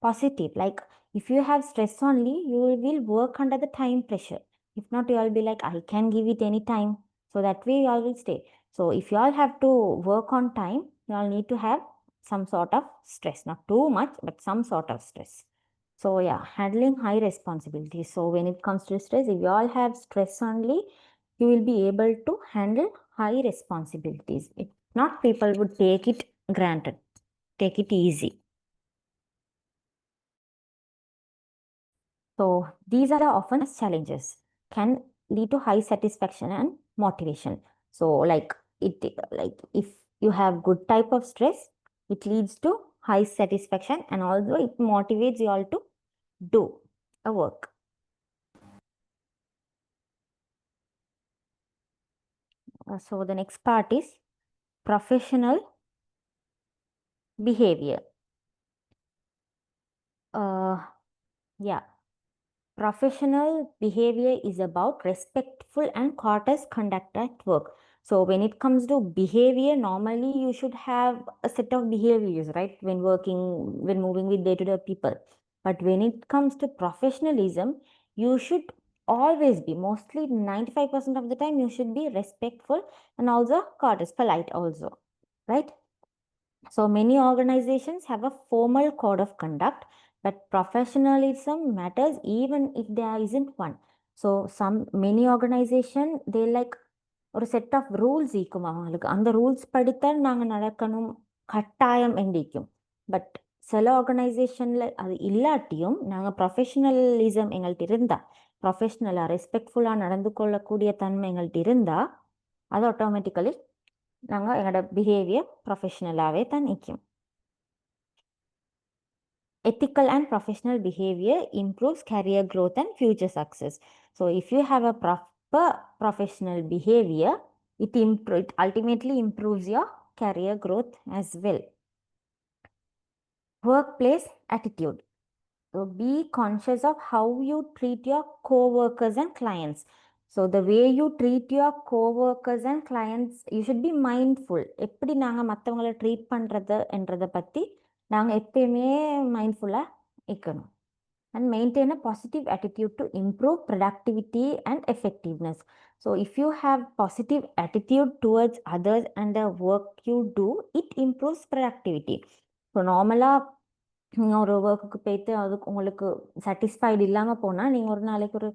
positive. Like if you have stress only, you will work under the time pressure. If not, you all be like, I can give it any time. So that way you all will stay. So if you all have to work on time, you all need to have some sort of stress. Not too much, but some sort of stress. So yeah, handling high responsibilities. So when it comes to stress, if you all have stress only, you will be able to handle high responsibilities. If not, people would take it granted, take it easy. So these are the often challenges can lead to high satisfaction and motivation. So like if you have good type of stress, it leads to high satisfaction and also it motivates you all to do a work. So the next part is professional behavior. Yeah. Professional behavior is about respectful and courteous conduct at work. So when it comes to behavior, normally you should have a set of behaviors, right? When working, when moving with day-to-day people. But when it comes to professionalism, you should always be, mostly 95% of the time, you should be respectful and also courteous, polite also, right? So many organizations have a formal code of conduct, but professionalism matters even if there isn't one. So many organization they like ஒரு set of rules ஈக்கும் அவங்களுக்கு அந்த rules படித்தான் நாங்கள் நடக்கணும் கட்டாயம் எண்டிக்கும் but சில ஆர்கனைசேஷனில் அது இல்லாட்டியும் நாங்கள் ப்ரொஃபஷனலிசம் எங்கள்கிட்ட இருந்தால் ப்ரொஃபஷ்னலாக ரெஸ்பெக்ட்ஃபுல்லாக நடந்து கொள்ளக்கூடிய தன்மை எங்கள்கிட்ட இருந்தால் அது ஆட்டோமேட்டிக்கலி நாங்கள் எங்களோட பிஹேவியர் ப்ரொஃபஷ்னலாகவே தான் நிற்கும். Ethical and professional behavior improves career growth and future success. So if you have a proper professional behavior, it ultimately improves your career growth as well. Workplace attitude. So be conscious of how you treat your co-workers and clients. So the way you treat your co-workers and clients, you should be mindful. எப்படி நாங்கள் மற்றவங்களை treat பண்ணுறது என்றதை பற்றி நாங்கள் எப்பயுமே மைண்ட்ஃபுல்லாக இருக்கணும். And maintain a positive attitude to improve productivity and effectiveness. So if you have positive attitude towards others and the work you do, it improves productivity. So normally நீங்கள் ஒரு ஒர்க்குக்கு போய்ட்டு அதுக்கு உங்களுக்கு சாட்டிஸ்ஃபைடு இல்லாமல் போனால் நீங்கள் ஒரு நாளைக்கு ஒரு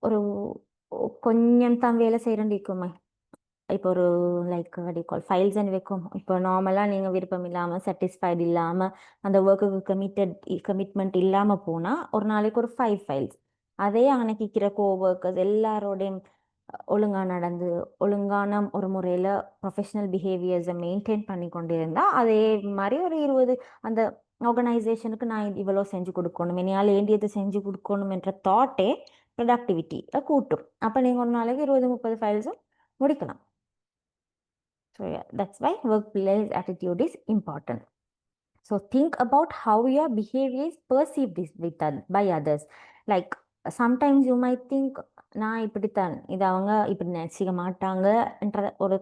ஒரு கொஞ்சம் தான் வேலை செய்கிறேன்னு இப்போ ஒரு லைக் கால் ஃபைல்ஸ் அண்ட் வைக்கும் இப்போ நார்மலாக நீங்கள் விருப்பம் இல்லாமல் சாட்டிஸ்ஃபைடு இல்லாமல் அந்த ஒர்க்குக்கு கமிட்மெண்ட் இல்லாமல் போனால் ஒரு நாளைக்கு ஒரு 5 ஃபைல்ஸ் அதே அன்னைக்கு இருக்கிற கோவர்க்கர்ஸ் எல்லாரோடையும் ஒழுங்காக நடந்து ஒழுங்கான ஒரு முறையில் ப்ரொஃபஷனல் பிஹேவியர்ஸை மெயின்டைன் பண்ணி கொண்டு இருந்தால் அதே மாதிரி ஒரு 20 அந்த ஆர்கனைசேஷனுக்கு நான் இவ்வளோ செஞ்சு கொடுக்கணும் இனியால் ஏண்டியதை செஞ்சு கொடுக்கணும் என்ற தாட்டே ப்ரொடக்டிவிட்டியை கூட்டும் அப்போ நீங்கள் ஒரு நாளைக்கு 20-30 ஃபைல்ஸும் முடிக்கலாம். So yeah, that's why workplace attitude is important. So think about how your behavior is perceived by others. Like sometimes you might think, நான் இப்படித்தான் இது அவங்க இப்படி நினச்சிக்க மாட்டாங்க என்ற ஒரு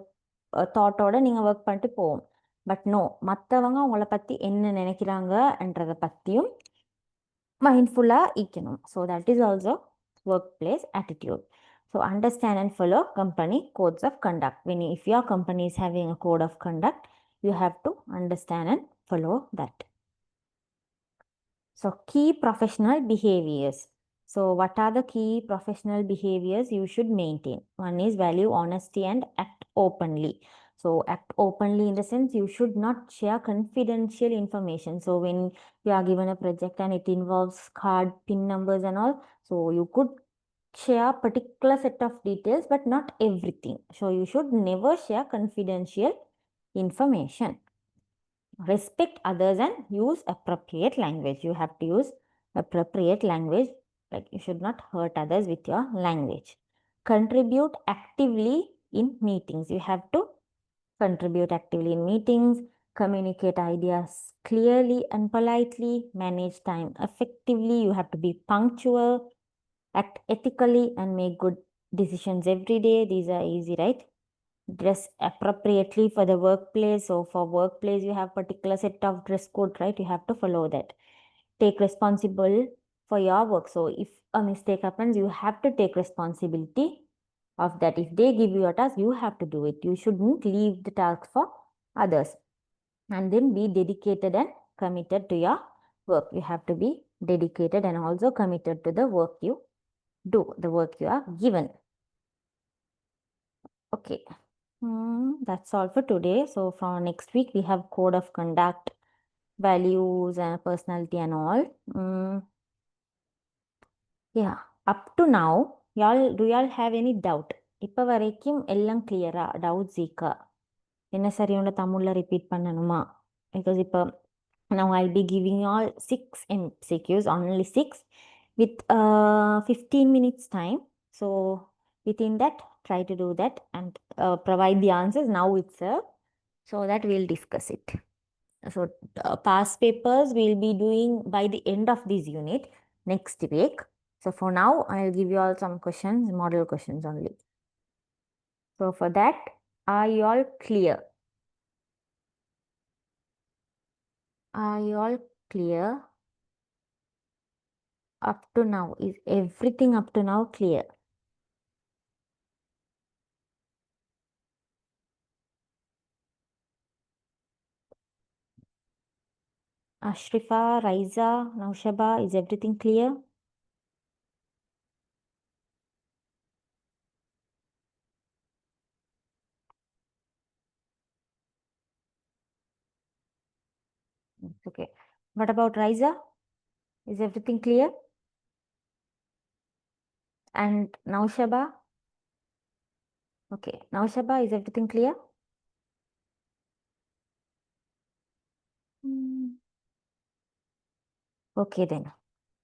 தாட்டோட நீங்கள் ஒர்க் பண்ணிட்டு போவோம். பட் நோ, மற்றவங்க உங்களை பற்றி என்ன நினைக்கிறாங்க என்றதை பற்றியும் மைண்ட்ஃபுல்லாக இருக்கணும். So that is also workplace attitude. So understand and follow company codes of conduct. If your company is having a code of conduct, you have to understand and follow that. So key professional behaviors. So what are the key professional behaviors you should maintain? One is value honesty and act openly. So act openly in the sense you should not share confidential information. So when you are given a project and it involves card, PIN numbers and all, so you could share particular set of details but not everything. So you should never share confidential information. Respect others and use appropriate language. You have to use appropriate language, like you should not hurt others with your language. Contribute actively in meetings. You have to contribute actively in meetings, communicate ideas clearly and politely, manage time effectively. You have to be punctual, act ethically and make good decisions every day. These are easy, right? Dress appropriately for the workplace. So for workplace, you have particular set of dress code, right? You have to follow that. Take responsible for your work. So if a mistake happens, you have to take responsibility of that. If they give you a task, you have to do it. You shouldn't leave the task for others. And then be dedicated and committed to your work. You have to be dedicated and also committed to the work you do, the work you are given. Okay. That's all for today. So for next week, we have code of conduct, values and personality and all. Yeah. Up to now, do y'all have any doubt? இப்ப வரைக்கும் எல்லாம் clear-ஆ? Doubts இருக்கா? என்ன சரியான தமிழ்ல repeat பண்ணணுமா? Because இப்ப now I'll be giving you all 6 MCQs, only 6 with 15 minutes time. So within that, try to do that and provide the answers now itself so that we'll discuss it. So past papers we'll be doing by the end of this unit next week. So for now, I'll give you all some questions, model questions only. So for that, are you all clear? Are you all clear? Up to now, is everything up to now clear? Ashrifa, Raiza, Naushaba, is everything clear? Okay. What about Raiza? Is everything clear? And Naushaba? Okay. Naushaba, is everything clear? Okay then.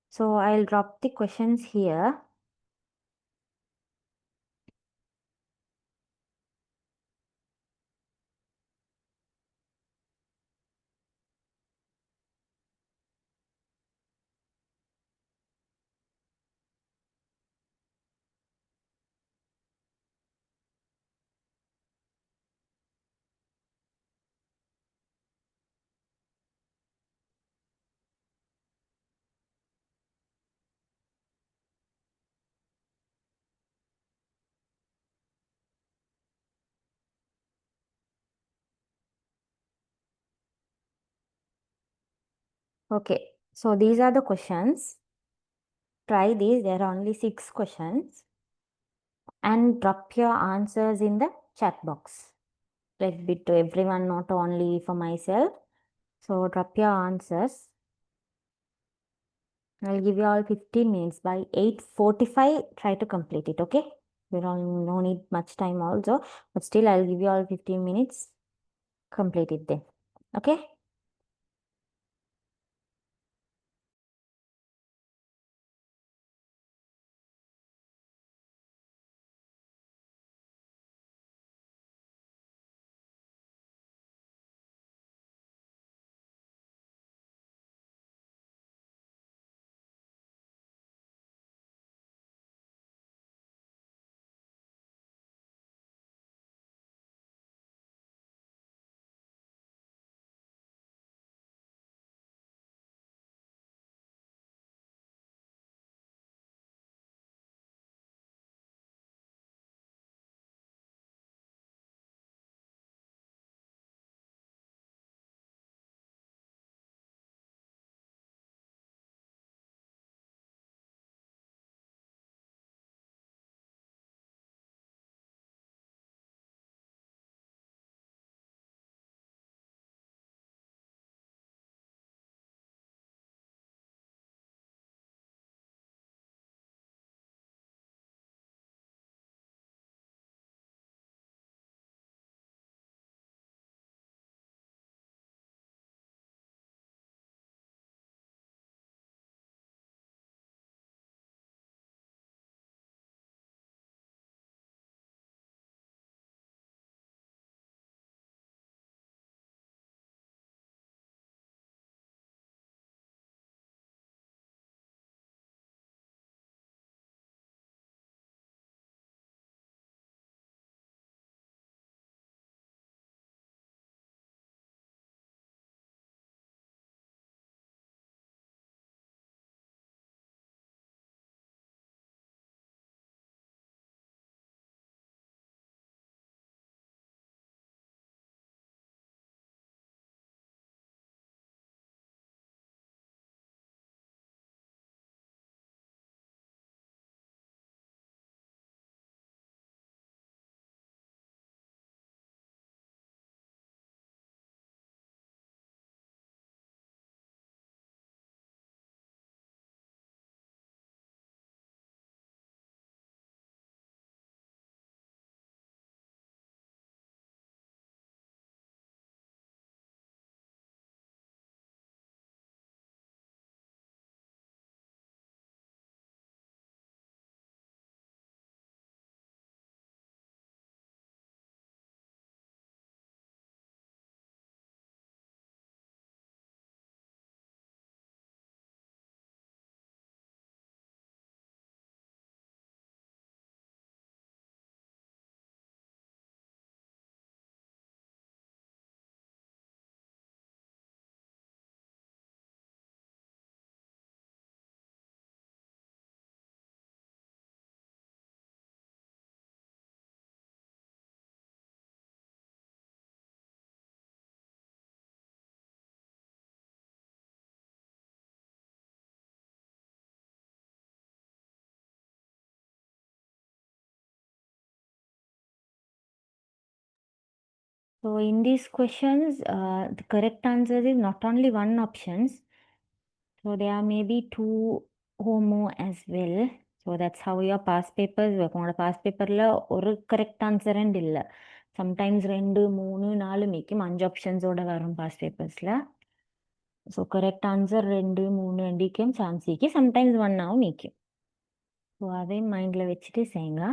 So I'll drop the questions here. Okay, so these are the questions. Try these, there are only 6 questions. And drop your answers in the chat box. Let be to everyone, not only for myself. So drop your answers. I'll give you all 15 minutes. By 8:45, try to complete it, okay? We don't no need much time also, but still I'll give you all 15 minutes. Complete it then, okay? So in these questions, the correct answer is not only one options. So there may be two or more as well. So that's how your past papers work. உங்களோட past paperல ஒரு correct answer and இல்ல. Sometimes 2, 3, 4 மிக்கும் 5 options ஓட வரும் past papersல. So correct answer 2, 3 அண்டிக்கும் chance இருக்கு. Sometimes 1 ஆகும் மிக்கும். So அதையும் மைண்ட்ல வச்சுட்டு செய்யுங்க.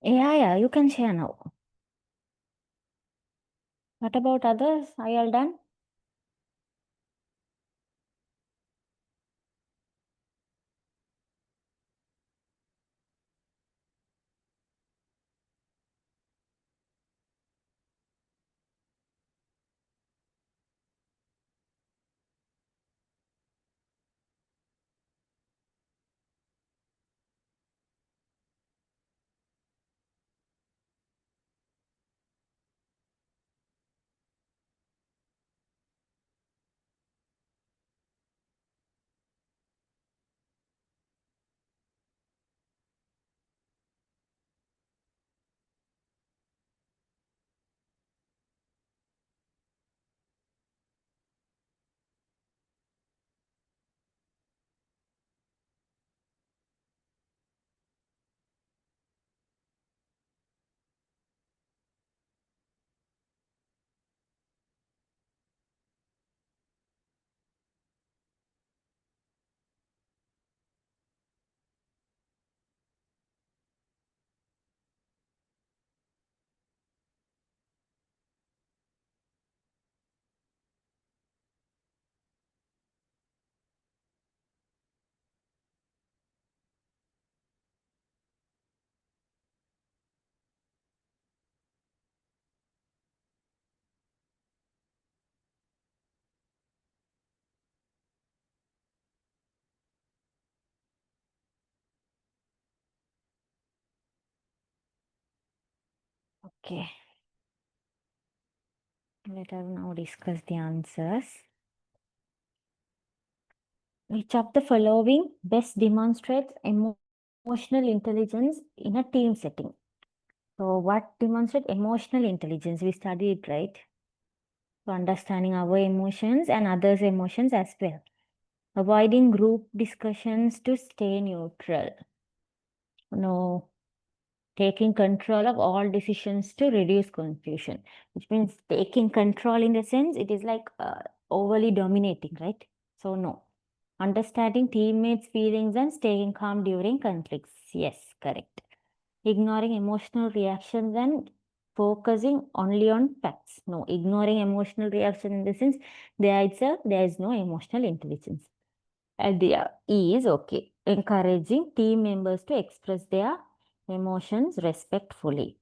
Yeah, you can share now. What about others? Are you all done? Okay. Let us now discuss the answers. Which of the following best demonstrates emotional intelligence in a team setting? So, what demonstrates emotional intelligence? We studied it, right? So, understanding our emotions and others' emotions as well. Avoiding group discussions to stay neutral. No, taking control of all decisions to reduce confusion, which means taking control in the sense it is like overly dominating, right? So, no. Understanding teammates' feelings and staying calm during conflicts. Yes, correct. Ignoring emotional reactions and focusing only on facts. No, ignoring emotional reaction in the sense there is no emotional intelligence. And the E is okay. Encouraging team members to express their emotions respectfully.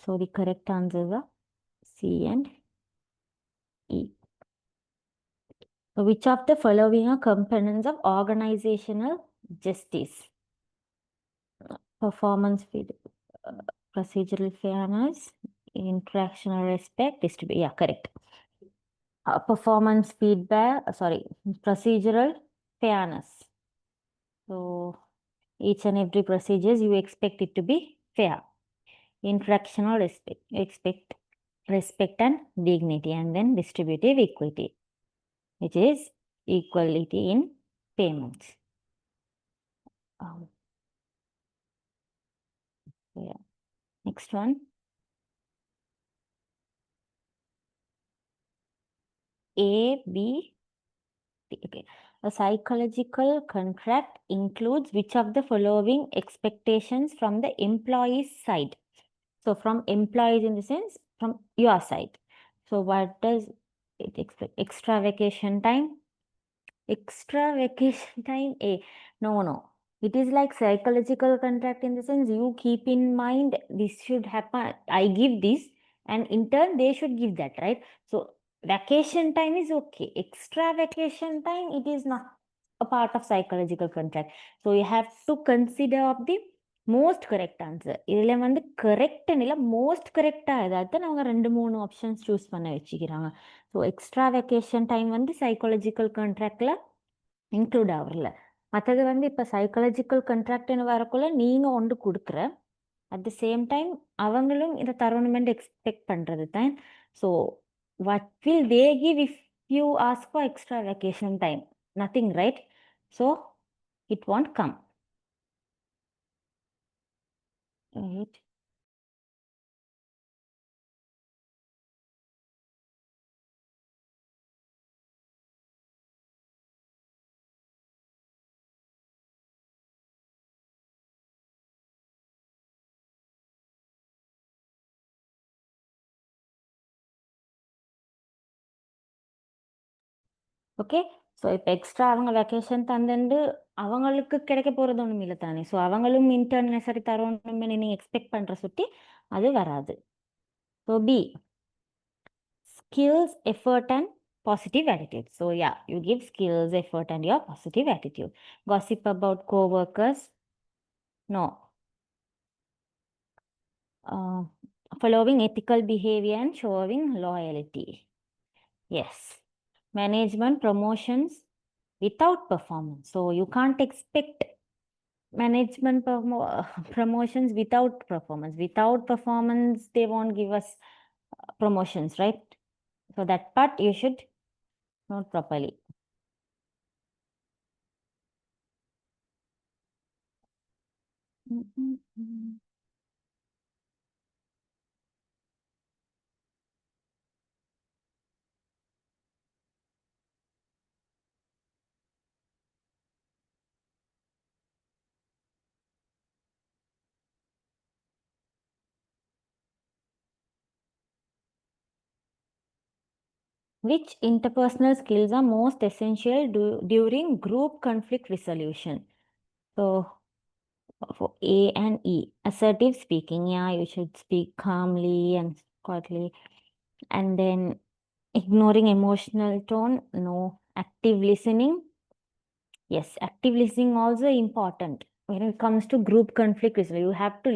So the correct answers are C and E. So which of the following are components of organizational justice? Performance feed, procedural fairness, interactional respect, distribute. Yeah, correct. Performance feedback, procedural fairness. So each and every procedures you expect it to be fair. Interactional respect and dignity, and then distributive equity, which is equality in payments. Yeah. Next one. A, B, C. Okay. A psychological contract includes which of the following expectations from the employee's side? So from employees in the sense from your side. So what does it expect? Extra vacation time? Extra vacation time? No. It is like psychological contract in the sense you keep in mind this should happen. I give this, and in turn they should give that, right? So vacation time is okay. Extra vacation time, it is not a part of psychological contract. So you have to consider of the most correct answer. இதில் வந்து கரெக்டுன்னு இல்லை, most கரெக்டாக ஏதாவது அவங்க 2-3 options choose பண்ண வச்சுக்கிறாங்க. So extra vacation time வந்து சைக்காலஜிக்கல் கான்ட்ராக்டில் இன்க்ளூட் ஆகல. மற்றது வந்து இப்போ சைக்காலஜிக்கல் கான்ட்ராக்ட்னு வரக்குள்ள நீங்கள் ஒன்று கொடுக்குற, அட் த சேம் டைம் அவங்களும் இதை தரணுமெண்ட் எக்ஸ்பெக்ட் பண்ணுறது தான். So what will they give if you ask for extra vacation time? Nothing, right? So it won't come. Right. Okay. So இப்போ எக்ஸ்ட்ரா அவங்க வெக்கேஷன் தந்துட்டு அவங்களுக்கு கிடைக்க போகிறது ஒன்றும் இல்லை தானே. ஸோ அவங்களும் இன்டர்ன் சரி தரோன்னு நீங்கள் எக்ஸ்பெக்ட் பண்ணுற சுட்டி அது வராது. So B, skills, effort, and positive attitude. So yeah, you give skills, effort, and your positive attitude. Gossip about co-workers? No. Following ethical behavior and showing loyalty? Yes. Management promotions without performance. So you can't expect management promotions without performance. Without performance, they won't give us promotions, right? So that part you should note properly. Which interpersonal skills are most essential during group conflict resolution? So for A and E, assertive speaking, yeah, you should speak calmly and quietly. And then ignoring emotional tone, no. Active listening, yes, active listening also important. When it comes to group conflict resolution, you have to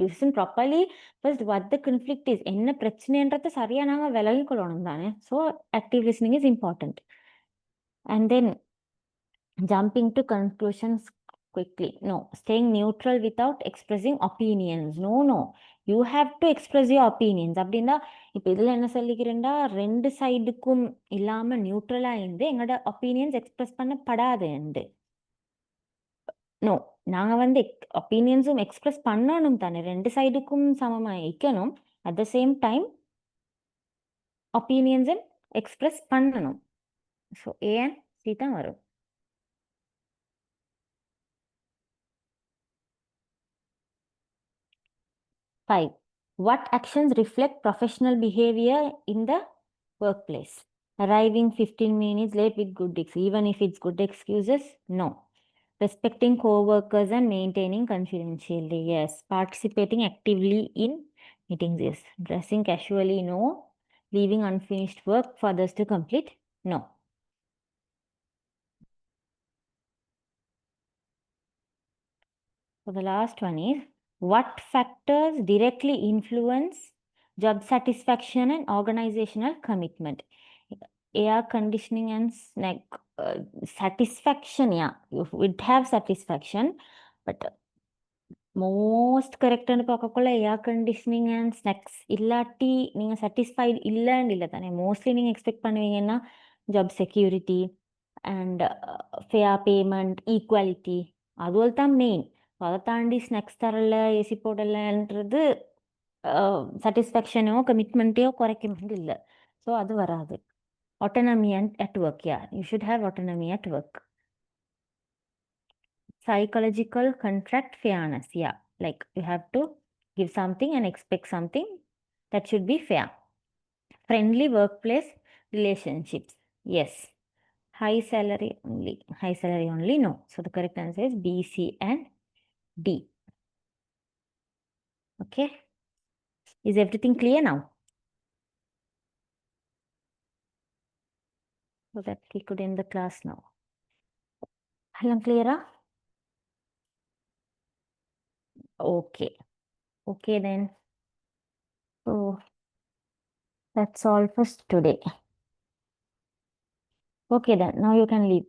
listen properly. First, what the conflict is, என்ன பிரச்சனைன்றத சரியா நாங்க விலகி கொள்ளணும் தானே. So active listening is important. And then jumping to conclusions quickly. No, staying neutral without expressing opinions. No. You have to express your opinions. அப்படின்னா இப்போ இதில் என்ன சொல்லிக்கிறேன்டா, ரெண்டு சைடுக்கும் இல்லாமல் நியூட்ரலாக இருந்து எங்களோட ஒப்பீனியன்ஸ் எக்ஸ்பிரஸ் பண்ணப்படாது. நோ, நாங்கள் வந்து ஒப்பீனியன்ஸும் எக்ஸ்பிரஸ் பண்ணணும் தானே, ரெண்டு சைடுக்கும் சமமாக வைக்கணும். அட் த சேம் டைம் ஒப்பீனியன்ஸும் எக்ஸ்பிரஸ் பண்ணணும். ஸோ ஏ அண்ட் சி தான் வரும். 5. What actions reflect professional behavior in the workplace? Arriving 15 minutes late with good excuses, even if it's good excuses? No. Respecting co-workers and maintaining confidentiality? Yes. Participating actively in meetings? Yes. Dressing casually? No. Leaving unfinished work for others to complete? No. So the last one is, what factors directly influence job satisfaction and organizational commitment? Air conditioning and snack satisfaction, yeah, you would have satisfaction, but most கரெக்டானு பார்க்கக்குள்ள air conditioning and snacks இல்லாட்டி நீங்கள் satisfied இல்லைன்னு இல்லை தானே. Mostly நீங்கள் expect பண்ணுவீங்கன்னா job security and fair payment, equality, அதுவல் தான் மெயின். அதை தாண்டி ஸ்நாக்ஸ் தரல, ஏசி போடலைன்றது சாட்டிஸ்ஃபேக்ஷனோ கமிட்மெண்ட்டையோ குறைக்க இல்லை. ஸோ அது வராது. Autonomy at work, yeah, you should have autonomy at work. Psychological contract fairness, yeah, like you have to give something and expect something, that should be fair. Friendly workplace relationships, yes. High salary only, no. So the correct answer is B, C and D. Okay, is everything clear now? So that we could end the class now. Hello, clear? Okay then. So that's all for today. Okay then, now you can leave.